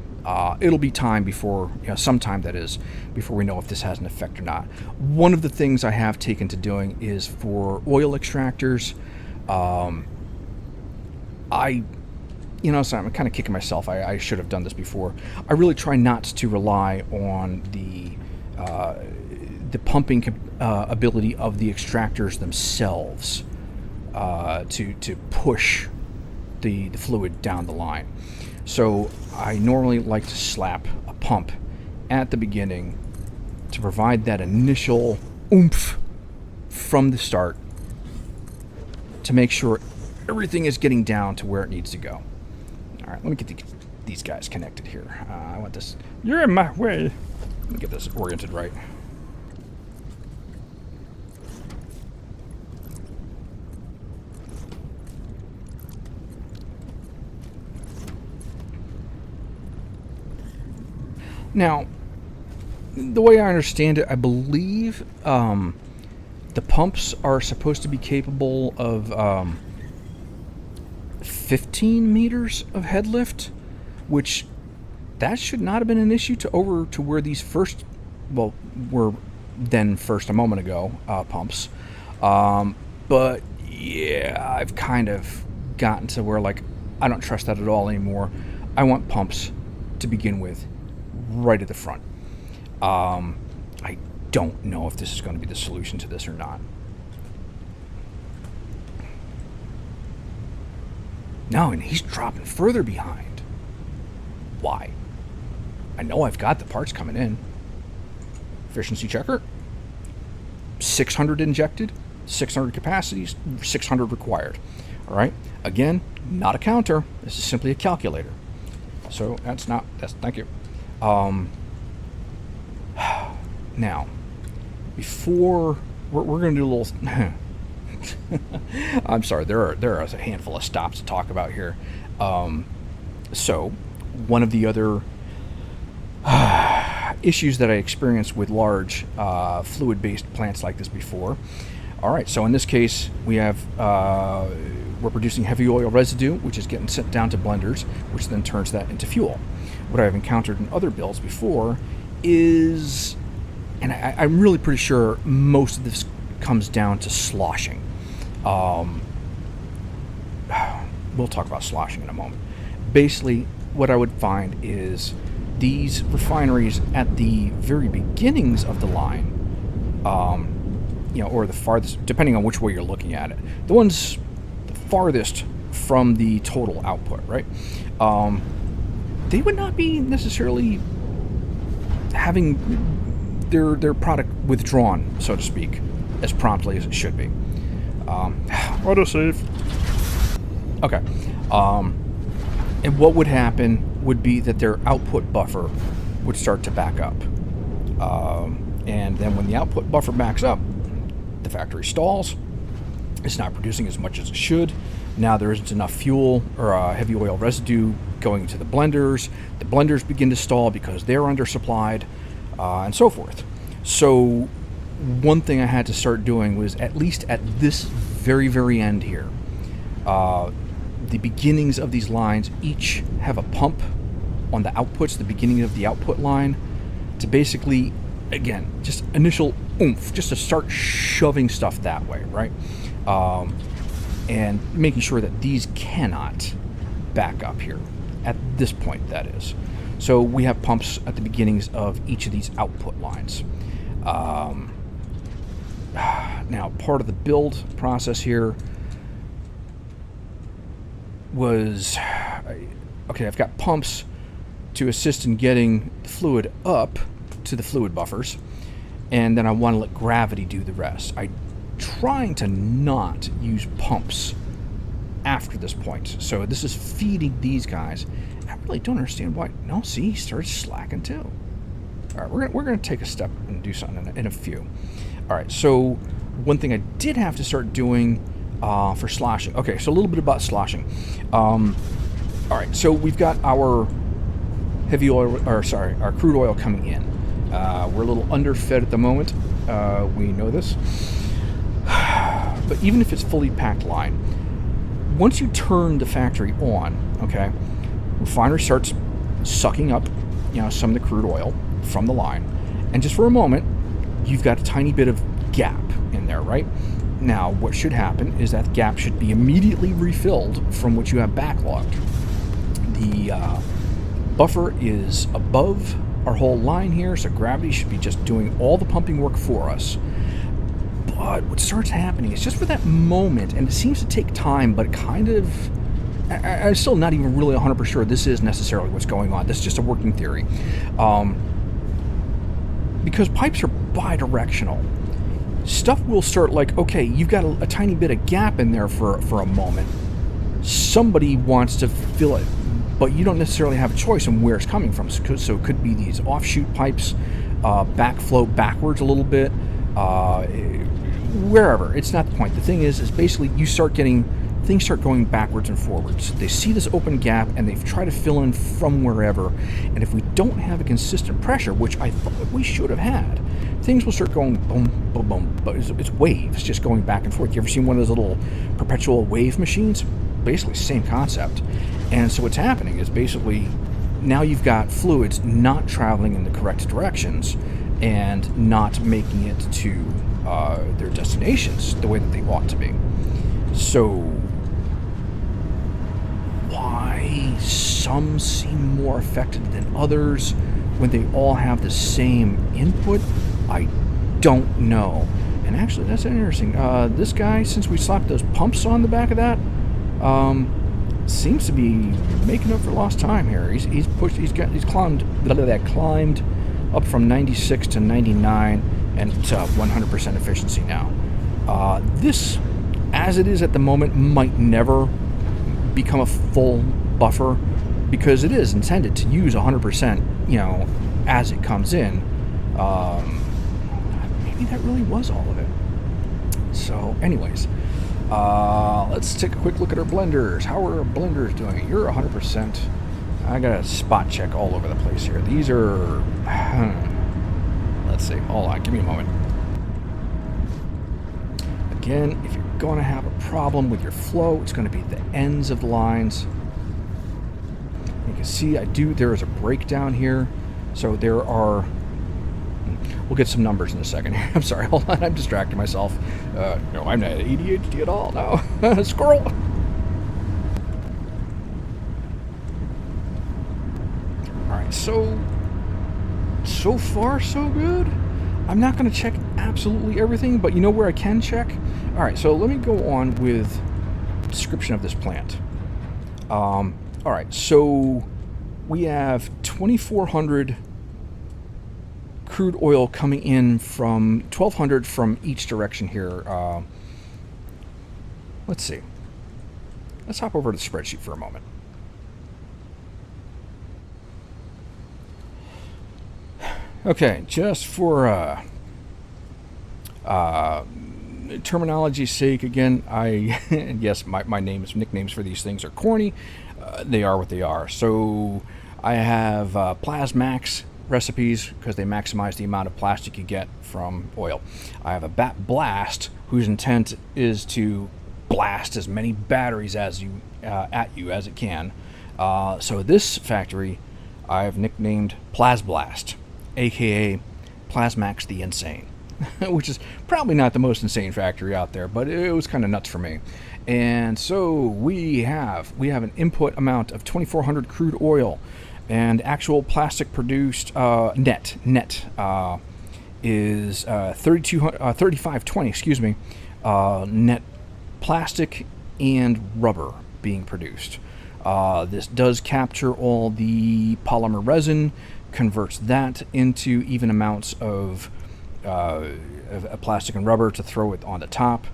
It'll be time before, sometime that is, before we know if this has an effect or not. One of the things I have taken to doing is for oil extractors, so I'm kind of kicking myself. I should have done this before. I really try not to rely on the pumping ability of the extractors themselves to push the fluid down the line. So I normally like to slap a pump at the beginning to provide that initial oomph from the start to make sure everything is getting down to where it needs to go. All right, let me get these guys connected here. I want this. You're in my way. Let me get this oriented right. Now, the way I understand it, I believe the pumps are supposed to be capable of 15 meters of head lift, which that should not have been an issue to where these first, were then first a moment ago, pumps. But yeah, I've kind of gotten to where, like, I don't trust that at all anymore. I want pumps to begin with right at the front. I don't know if this is going to be the solution to this or not. No, and he's dropping further behind. Why? I know I've got the parts coming in. Efficiency checker. 600 injected, 600 capacities, 600 required. All right. Again, not a counter. This is simply a calculator. So thank you. Now, before we're going to do a little. I'm sorry. There are a handful of stops to talk about here. So, one of the other issues that I experienced with large fluid-based plants like this before. All right. So in this case, we have we're producing heavy oil residue, which is getting sent down to blenders, which then turns that into fuel. What I've encountered in other builds before is, and I'm really pretty sure most of this comes down to sloshing. We'll talk about sloshing in a moment. Basically, what I would find is these refineries at the very beginnings of the line, or the farthest, depending on which way you're looking at it, the ones the farthest from the total output, right? They would not be necessarily having their product withdrawn, so to speak, as promptly as it should be. Autosave. Okay. And what would happen would be that their output buffer would start to back up. And then when the output buffer backs up, the factory stalls. It's not producing as much as it should. Now there isn't enough fuel or heavy oil residue going to the blenders. The blenders begin to stall because they're undersupplied, and so forth. So one thing I had to start doing was, at least at this very, very end here, the beginnings of these lines each have a pump on the outputs, the beginning of the output line, to basically, again, just initial oomph, just to start shoving stuff that way, right? And making sure that these cannot back up here. At this point, that is. So we have pumps at the beginnings of each of these output lines. Now, part of the build process here was... Okay, I've got pumps to assist in getting the fluid up to the fluid buffers, and then I want to let gravity do the rest. I'm trying to not use pumps after this point. So this is feeding these guys. I really don't understand why. No, see, he started slacking too. All right, we're gonna take a step and do something in a few. All right, so one thing I did have to start doing for sloshing. Okay, so a little bit about sloshing. All right, so we've got our heavy oil, or sorry, our crude oil coming in. We're a little underfed at the moment. We know this. But even if it's fully packed line, once you turn the factory on, okay, refinery starts sucking up, some of the crude oil from the line, and just for a moment, you've got a tiny bit of gap in there, right? Now, what should happen is that gap should be immediately refilled from what you have backlogged. The buffer is above our whole line here, so gravity should be just doing all the pumping work for us. But what starts happening is just for that moment, and it seems to take time, but kind of... I'm still not even really 100% sure this is necessarily what's going on. This is just a working theory. Because pipes are bidirectional, stuff will start like, okay, you've got a tiny bit of gap in there for a moment. Somebody wants to fill it, but you don't necessarily have a choice on where it's coming from. So it could be these offshoot pipes, backflow backwards a little bit, wherever. It's not the point. The thing is basically you start getting... things start going backwards and forwards. They see this open gap and they try to fill in from wherever. And if we don't have a consistent pressure, which I thought we should have had, things will start going boom, boom, boom. But it's waves just going back and forth. You ever seen one of those little perpetual wave machines? Basically, same concept. And so what's happening is basically now you've got fluids not traveling in the correct directions and not making it to their destinations the way that they ought to be. So why some seem more affected than others when they all have the same input, I don't know. And actually, that's interesting. This guy, since we slapped those pumps on the back of that, seems to be making up for lost time here. He's climbed up from 96 to 99 and to 100% efficiency now. This, as it is at the moment, might never become a full buffer because it is intended to use 100%, as it comes in. Maybe that really was all of it. So, anyways, let's take a quick look at our blenders. How are our blenders doing? You're 100%. I got a spot check all over the place here. These are... let's see. Hold on. Give me a moment. Again, if you're going to have a problem with your flow, it's going to be the ends of the lines. You can see there is a breakdown here. So there are... We'll get some numbers in a second. I'm sorry, hold on, I'm distracting myself. No, I'm not ADHD at all, no. Squirrel! Alright, so far, so good. I'm not going to check absolutely everything, but you know where I can check? Alright, so let me go on with description of this plant. Alright, so we have 2,400 crude oil coming in from 1,200 from each direction here. Let's see. Let's hop over to the spreadsheet for a moment. Okay, just for terminology's sake, again, yes, my nicknames for these things are corny. They are what they are. So I have Plasmax recipes because they maximize the amount of plastic you get from oil. I have a Bat Blast whose intent is to blast as many batteries as at you as it can. So this factory I have nicknamed Plasblast, aka Plasmax the Insane. which is probably not the most insane factory out there, but it was kind of nuts for me. And so we have an input amount of 2,400 crude oil, and actual plastic produced net is 3,520. Excuse me, net plastic and rubber being produced. This does capture all the polymer resin, converts that into even amounts of plastic and rubber to throw it on the top.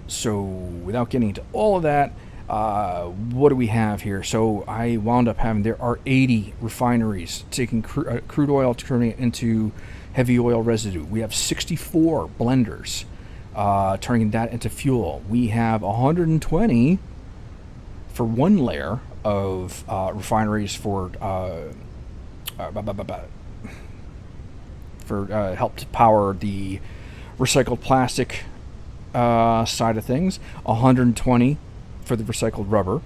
So without getting into all of that, what do we have here? So I wound up having, there are 80 refineries taking crude oil, turning it into heavy oil residue. We have 64 blenders turning that into fuel. We have 120 for one layer of refineries for help to power the recycled plastic side of things. 120 for the recycled rubber,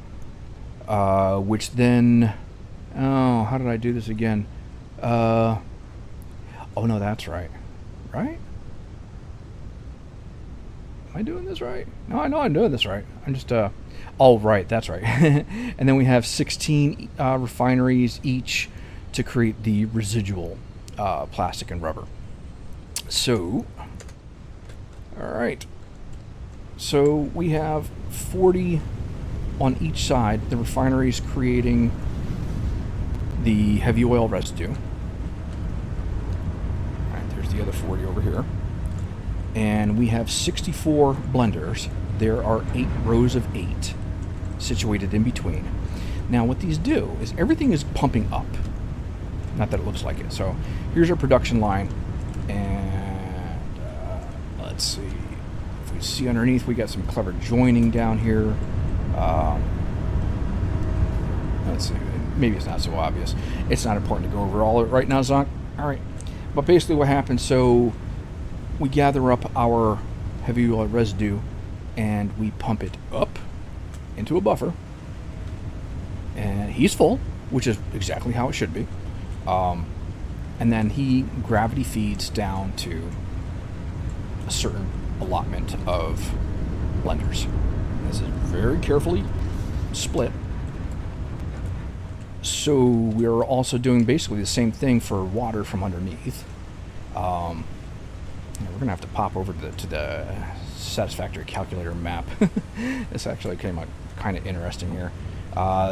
which then, how did I do this again? Oh no, that's right. Right? Am I doing this right? No, I know I'm doing this right. I'm just, oh, right, that's right. And then we have 16 refineries each to create the residual plastic and rubber. So, all right. So we have 40 on each side, the refineries creating the heavy oil residue. All right, there's the other 40 over here. And we have 64 blenders. There are 8 rows of 8 situated in between. Now what these do is everything is pumping up. Not that it looks like it. So here's our production line. And let's see. If we see underneath, we got some clever joining down here. Let's see. Maybe it's not so obvious. It's not important to go over all of it right now, Zonk. All right. But basically what happens, so we gather up our heavy oil residue and we pump it up into a buffer. And he's full, which is exactly how it should be. And then he gravity feeds down to a certain allotment of blenders. This is very carefully split. So we're also doing basically the same thing for water from underneath. We're gonna have to pop over to the Satisfactory calculator map. This actually came out kind of interesting here.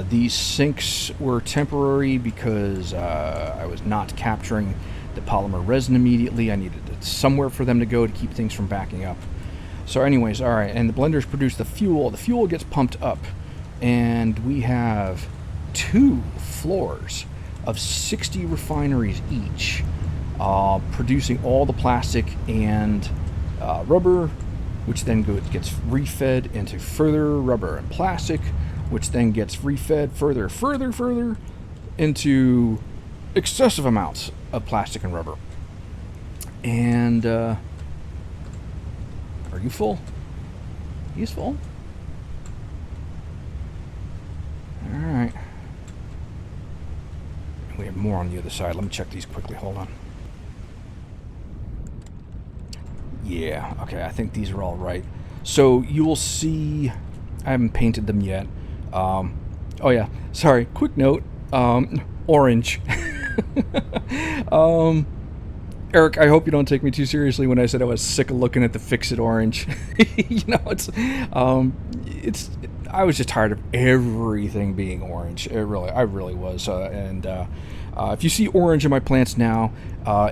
These sinks were temporary because I was not capturing the polymer resin immediately. I needed somewhere for them to go to keep things from backing up. So anyways, all right, and the blenders produce the fuel. The fuel gets pumped up, and we have 2 floors of 60 refineries each, producing all the plastic and rubber, which then gets refed into further rubber and plastic, which then gets refed further into excessive amounts of plastic and rubber. And are you full? He's full. All right. We have more on the other side. Let me check these quickly. Hold on. Yeah, okay, I think these are all right. So you will see, I haven't painted them yet. Oh yeah, sorry, quick note, orange. Eric, I hope you don't take me too seriously when I said I was sick of looking at the Fix-It orange. You know, I was just tired of everything being orange. I really was. If you see orange in my plants now,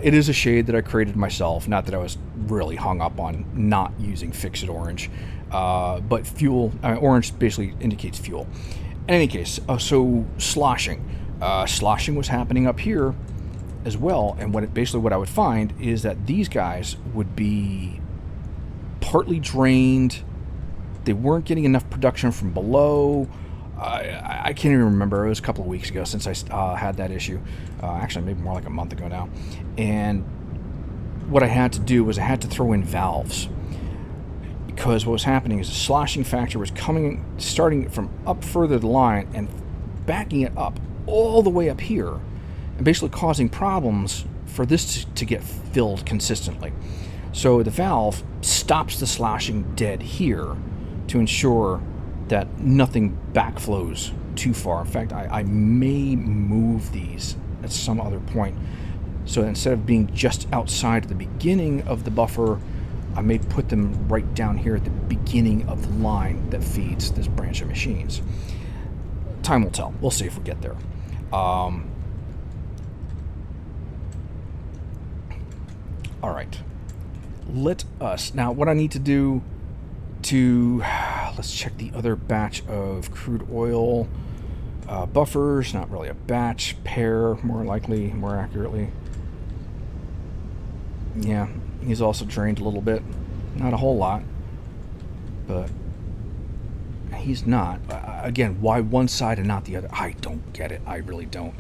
it is a shade that I created myself. Not that I was really hung up on not using Fix-It orange, but fuel. Orange basically indicates fuel. In any case, so sloshing. Sloshing was happening up here as well, and what I would find is that these guys would be partly drained. They weren't getting enough production from below. I can't even remember. It was a couple of weeks ago since I had that issue. Actually, maybe more like a month ago now. And what I had to do was I had to throw in valves, because what was happening is the sloshing factor was starting from up further the line and backing it up all the way up here, and basically causing problems for this to get filled consistently. So the valve stops the sloshing dead here to ensure that nothing backflows too far. In fact, I may move these at some other point. So instead of being just outside the beginning of the buffer, I may put them right down here at the beginning of the line that feeds this branch of machines. Time will tell. We'll see if we get there. All right. Let us... Now, what I need to do to... Let's check the other batch of crude oil buffers. Not really a batch. Pair, more likely, more accurately. Yeah, he's also drained a little bit. Not a whole lot. But he's not. Again, why one side and not the other? I don't get it. I really don't.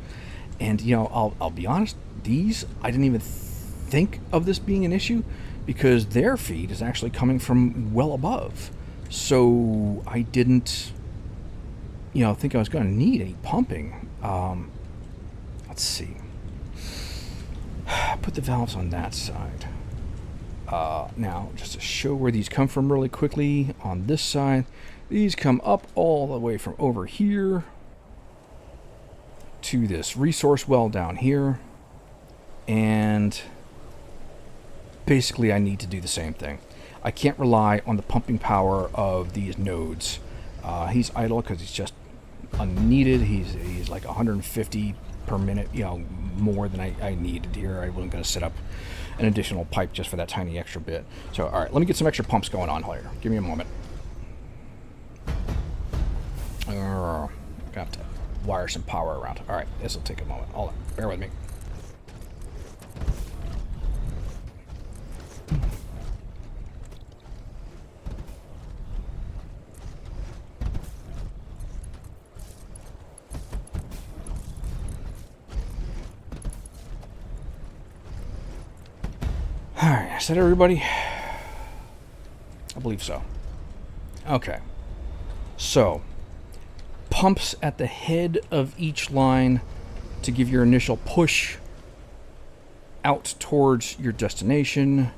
And, you know, I'll be honest. These, I didn't even think of this being an issue because their feed is actually coming from well above. So I didn't, you know, think I was going to need any pumping. Let's see. Put the valves on that side. Now, just to show where these come from really quickly, on this side, these come up all the way from over here to this resource well down here. And basically I need to do the same thing. I can't rely on the pumping power of these nodes. He's idle because he's just unneeded. He's like 150 per minute, you know, more than I needed here. I wasn't going to set up an additional pipe just for that tiny extra bit. So, all right, let me get some extra pumps going on here. Give me a moment. Got to wire some power around. All right, this will take a moment. Hold on, bear with me. Alright, is that everybody? I believe so. Okay. So, pumps at the head of each line to give your initial push out towards your destination.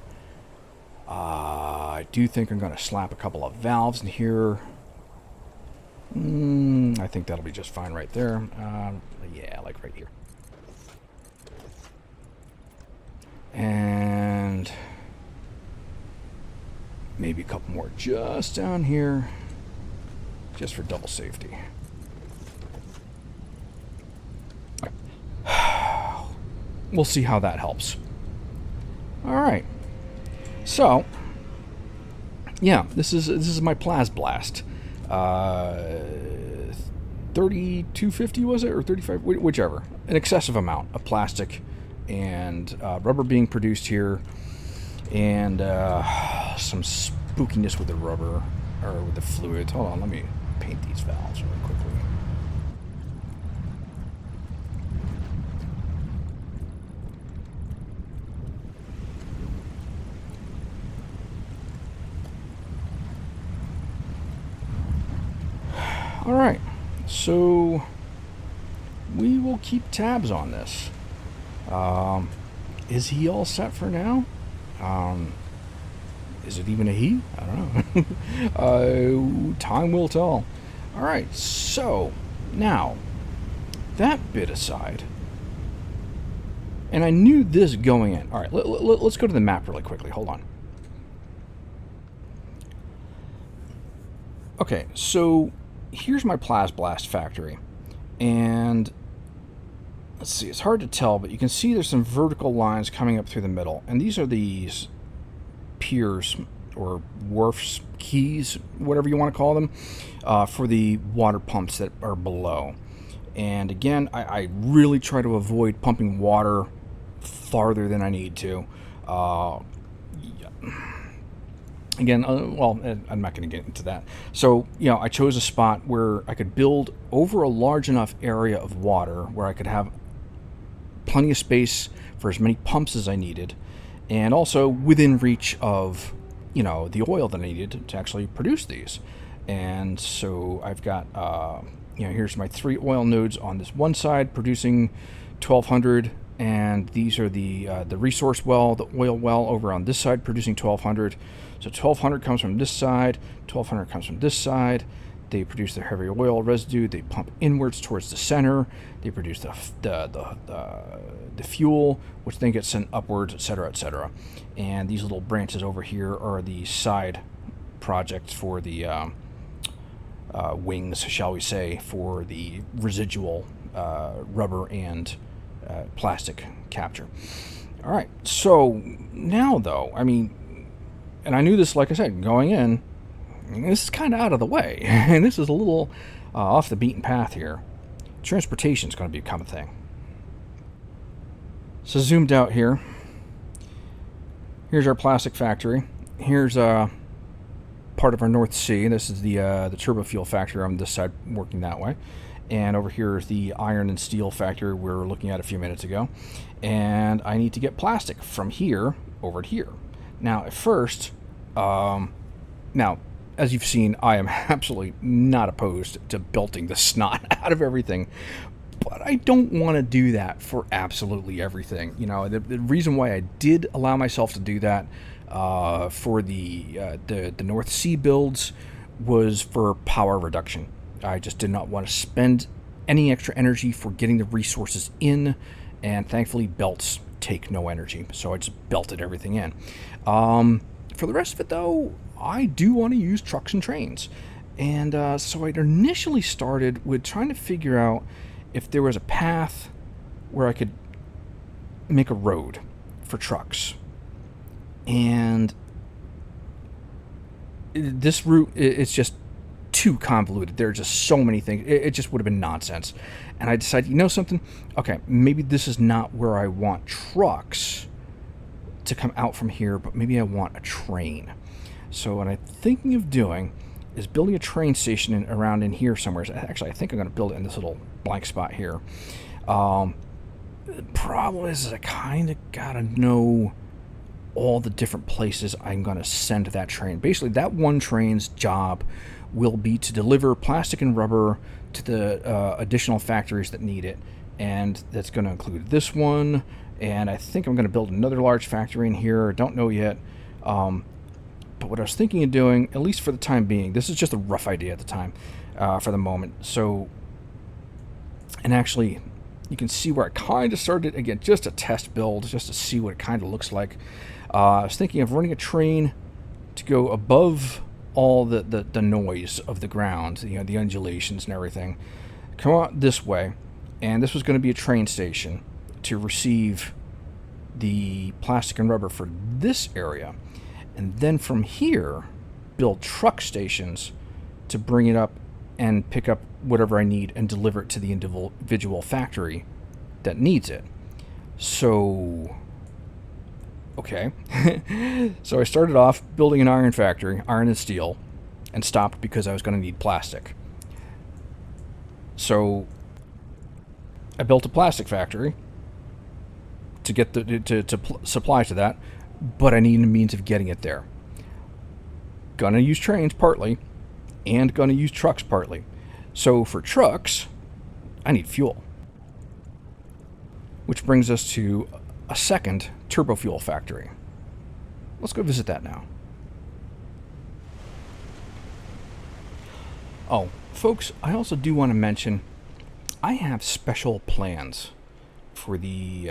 I do think I'm going to slap a couple of valves in here. I think that'll be just fine right there. Yeah, like right here. And maybe a couple more just down here, just for double safety. We'll see how that helps. All right. So, yeah, this is my Plasblast. 3250 was it, or 35? Whichever. An excessive amount of plastic and rubber being produced here, and some spookiness with the rubber, or with the fluid. Hold on, let me paint these valves really quickly. All right, so we will keep tabs on this. Is he all set for now? Is it even a he? I don't know. Time will tell. All right, so now that bit aside, and I knew this going in. All right, let's go to the map really quickly. Hold on. Okay, so here's my Plasblast factory, and let's see, it's hard to tell, but you can see there's some vertical lines coming up through the middle, and these are these piers or wharfs, quays, whatever you want to call them, for the water pumps that are below. And again, I really try to avoid pumping water farther than I need to. Again, well, I'm not going to get into that. So, you know, I chose a spot where I could build over a large enough area of water where I could have plenty of space for as many pumps as I needed, and also within reach of, you know, the oil that I needed to actually produce these. And so I've got, you know, here's my 3 oil nodes on this one side producing 1200, and these are the resource well, the oil well over on this side, producing 1,200. So 1,200 comes from this side, 1,200 comes from this side. They produce their heavy oil residue. They pump inwards towards the center. They produce the fuel, which then gets sent upwards, etc., etc. And these little branches over here are the side projects for the wings, shall we say, for the residual rubber and plastic capture. All right. So now, though, I mean, and I knew this, like I said, going in. This is kind of out of the way, and this is a little off the beaten path here. Transportation is going to become a thing. So zoomed out here. Here's our plastic factory. Here's part of our North Sea. This is the turbo fuel factory on this side, working that way. And over here is the iron and steel factory we were looking at a few minutes ago. And I need to get plastic from here over to here. Now, at first, as you've seen, I am absolutely not opposed to belting the snot out of everything, but I don't want to do that for absolutely everything. You know, the reason why I did allow myself to do that for the North Sea builds was for power reduction. I just did not want to spend any extra energy for getting the resources in, and thankfully belts take no energy, so I just belted everything in. For the rest of it, though, I do want to use trucks and trains. And so I initially started with trying to figure out if there was a path where I could make a road for trucks. And this route, it's just too convoluted. There are just so many things. It just would have been nonsense. And I decided, you know something? Okay, maybe this is not where I want trucks to come out from here, but maybe I want a train. So what I'm thinking of doing is building a train station around in here somewhere. Actually, I think I'm going to build it in this little blank spot here. The problem is I kind of got to know all the different places I'm going to send that train. Basically, that one train's job will be to deliver plastic and rubber to the additional factories that need it. And that's going to include this one. And I think I'm going to build another large factory in here. I don't know yet. But what I was thinking of doing, at least for the time being, this is just a rough idea at the time, for the moment. So, and actually, you can see where I kind of started, again, just a test build, just to see what it kind of looks like. I was thinking of running a train to go above all the noise of the ground, you know, the undulations and everything. Come out this way, and this was going to be a train station to receive the plastic and rubber for this area. And then from here, build truck stations to bring it up and pick up whatever I need and deliver it to the individual factory that needs it. So, okay. So I started off building an iron factory, iron and steel, and stopped because I was going to need plastic. So I built a plastic factory to get to supply to that, but I need a means of getting it there. Gonna use trains partly, and gonna use trucks partly. So for trucks, I need fuel. Which brings us to a second turbo fuel factory. Let's go visit that now. Oh, folks, I also do want to mention I have special plans for the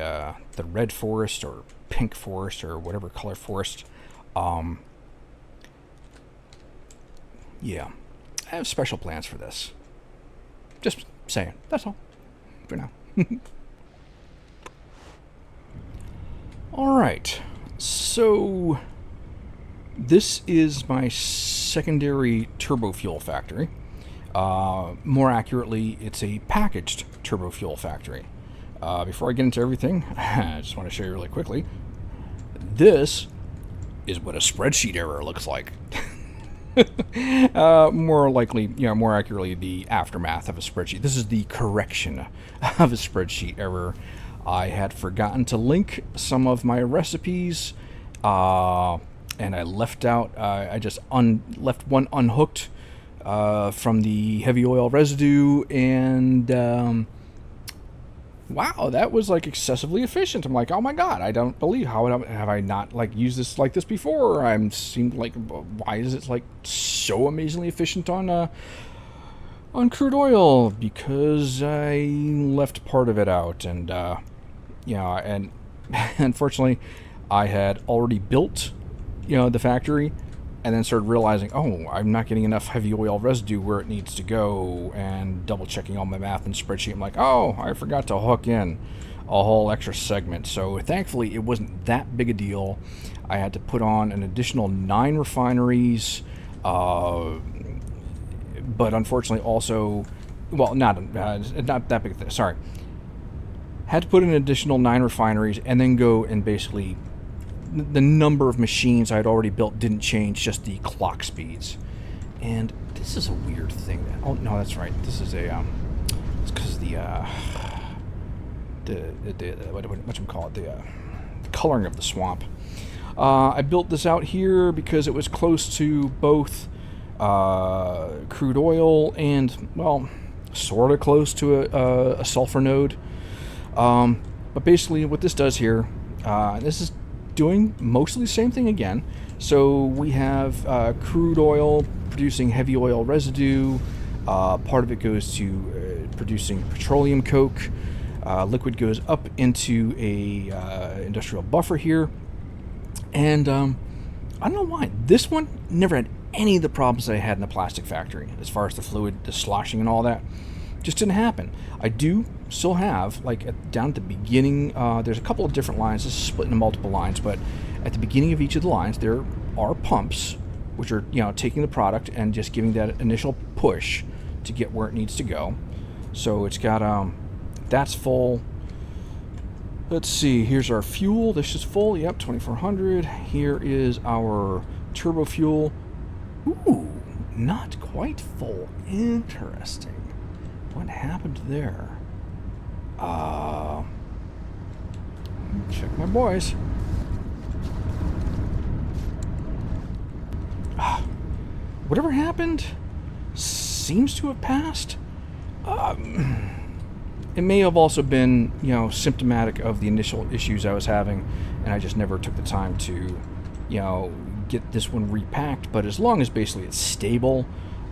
red forest or pink forest or whatever color forest. Yeah, I have special plans for this. Just saying. That's all for now. All right. So this is my secondary turbo fuel factory. More accurately, it's a packaged turbo fuel factory. Before I get into everything, I just want to show you really quickly. This is what a spreadsheet error looks like. More accurately, the aftermath of a spreadsheet. This is the correction of a spreadsheet error. I had forgotten to link some of my recipes, and I left out. I just left one unhooked from the heavy oil residue, and wow, that was like excessively efficient. I'm like, oh my god, I don't believe have I not like used this like this before? I'm seemed like, why is it like so amazingly efficient on crude oil? Because I left part of it out, and and unfortunately, I had already built, the factory, and then started realizing, oh, I'm not getting enough heavy oil residue where it needs to go, and double checking all my math and spreadsheet. I'm like, oh, I forgot to hook in a whole extra segment. So thankfully, it wasn't that big a deal. I had to put on an additional 9 refineries, but unfortunately also, well, not that big. Sorry, had to put in an additional 9 refineries, and then go and basically, the number of machines I had already built didn't change, just the clock speeds. And this is a weird thing. Oh no, that's right. This is a it's because the whatchamacallit, the coloring of the swamp. I built this out here because it was close to both crude oil and, well, sort of close to a sulfur node. But basically, what this does here, this is doing mostly the same thing again. So we have crude oil producing heavy oil residue. Part of it goes to producing petroleum coke. Liquid goes up into a industrial buffer here. And I don't know why. This one never had any of the problems that I had in the plastic factory, as far as the fluid, the sloshing and all that. Just didn't happen. I do still have, like, down at the beginning, there's a couple of different lines. This is split into multiple lines, but at the beginning of each of the lines, there are pumps, which are, taking the product and just giving that initial push to get where it needs to go. So it's got, that's full. Let's see, here's our fuel. This is full, yep, 2400. Here is our turbo fuel. Ooh, not quite full. Interesting. What happened there? Check my boys. Whatever happened seems to have passed. It may have also been, symptomatic of the initial issues I was having, and I just never took the time to, get this one repacked. But as long as basically it's stable,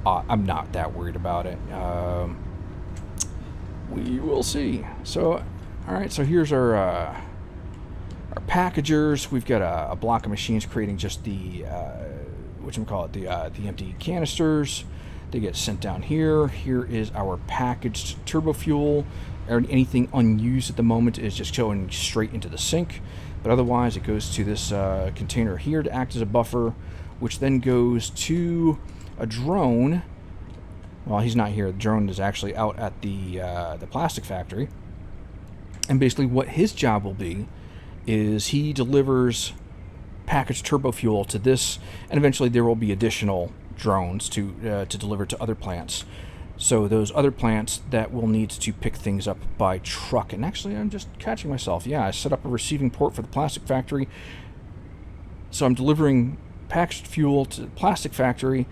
I'm not that worried about it. We will see. So, all right. So here's our packagers. We've got a block of machines creating just the the empty canisters. They get sent down here. Here is our packaged turbo fuel. Anything unused at the moment is just going straight into the sink. But otherwise, it goes to this container here to act as a buffer, which then goes to a drone. Well, he's not here. The drone is actually out at the plastic factory. And basically what his job will be is he delivers packaged turbo fuel to this, and eventually there will be additional drones to deliver to other plants. So those other plants that will need to pick things up by truck. And actually, I'm just catching myself. Yeah, I set up a receiving port for the plastic factory. So I'm delivering packaged fuel to the plastic factory,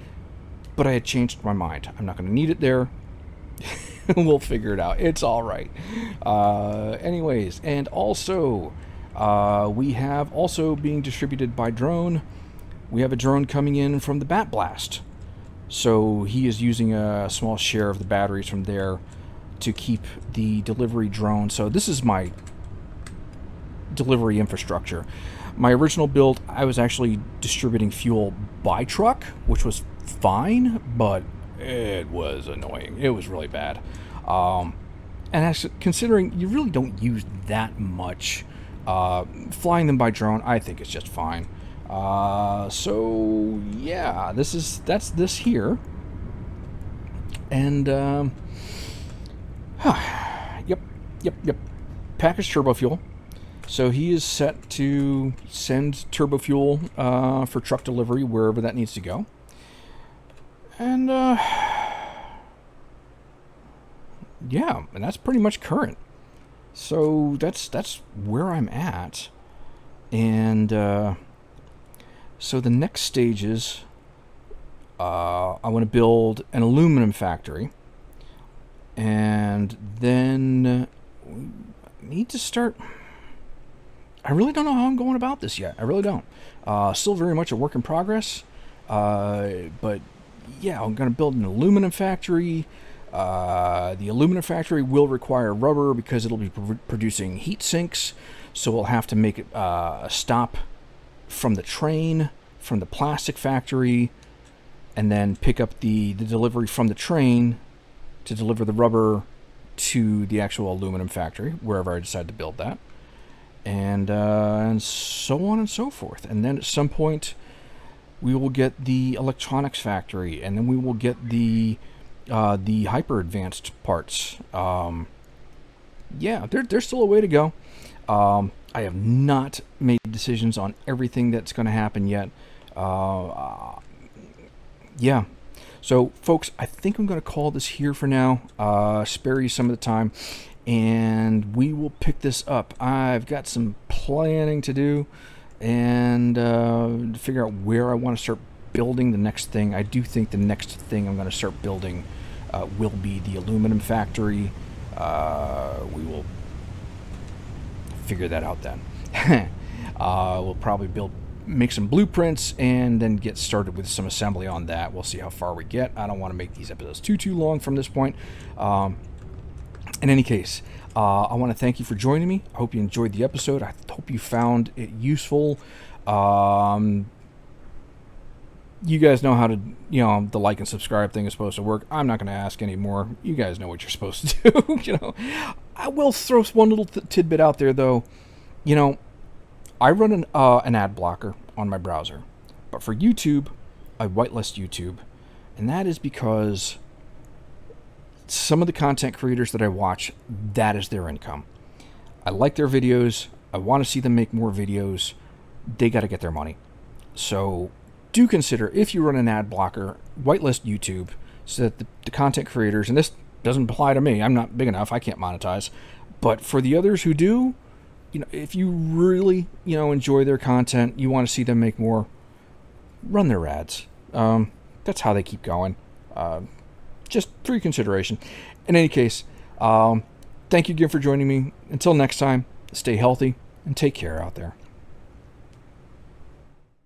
but I had changed my mind. I'm not going to need it there. We'll figure it out. It's all right. Anyways, and also, we have also being distributed by drone. We have a drone coming in from the Bat Blast. So he is using a small share of the batteries from there to keep the delivery drone. So this is my delivery infrastructure. My original build, I was actually distributing fuel by truck, which was fine, but it was annoying. It was really bad. And actually, considering you really don't use that much, flying them by drone, I think it's just fine. So yeah, that's this here. And yep. Packaged turbo fuel. So he is set to send turbo fuel for truck delivery wherever that needs to go. And yeah, and that's pretty much current. So that's where I'm at. And so the next stages, I want to build an aluminum factory. And then need to start. I really don't know how I'm going about this yet. I really don't. Still very much a work in progress. But yeah, I'm going to build an aluminum factory. The aluminum factory will require rubber because it'll be producing heat sinks. So we'll have to make a stop from the train, from the plastic factory, and then pick up the delivery from the train to deliver the rubber to the actual aluminum factory, wherever I decide to build that. And so on and so forth. And then at some point, we will get the electronics factory, and then we will get the hyper advanced parts. Yeah, there's still a way to go. I have not made decisions on everything that's going to happen yet. Yeah. So, folks, I think I'm going to call this here for now. Spare you some of the time, and we will pick this up. I've got some planning to do, and to figure out where I want to start building the next thing. I do think the next thing I'm going to start building will be the aluminum factory. We will figure that out then. We'll probably make some blueprints and then get started with some assembly on that. We'll see how far we get. I don't want to make these episodes too long from this point. In any case, I want to thank you for joining me. I hope you enjoyed the episode. I hope you found it useful. You guys know how to, the like and subscribe thing is supposed to work. I'm not going to ask anymore. You guys know what you're supposed to do. I will throw one little tidbit out there, though. I run an ad blocker on my browser, but for YouTube, I whitelist YouTube, and that is because some of the content creators that I watch, that is their income. I like their videos. I want to see them make more videos. They got to get their money. So do consider, if you run an ad blocker, whitelist YouTube so that the content creators, and this doesn't apply to me, I'm not big enough, I can't monetize, but for the others who do, if you really, enjoy their content, you want to see them make more, run their ads. That's how they keep going. Just for your consideration. In any case, thank you again for joining me. Until next time, stay healthy and take care out there.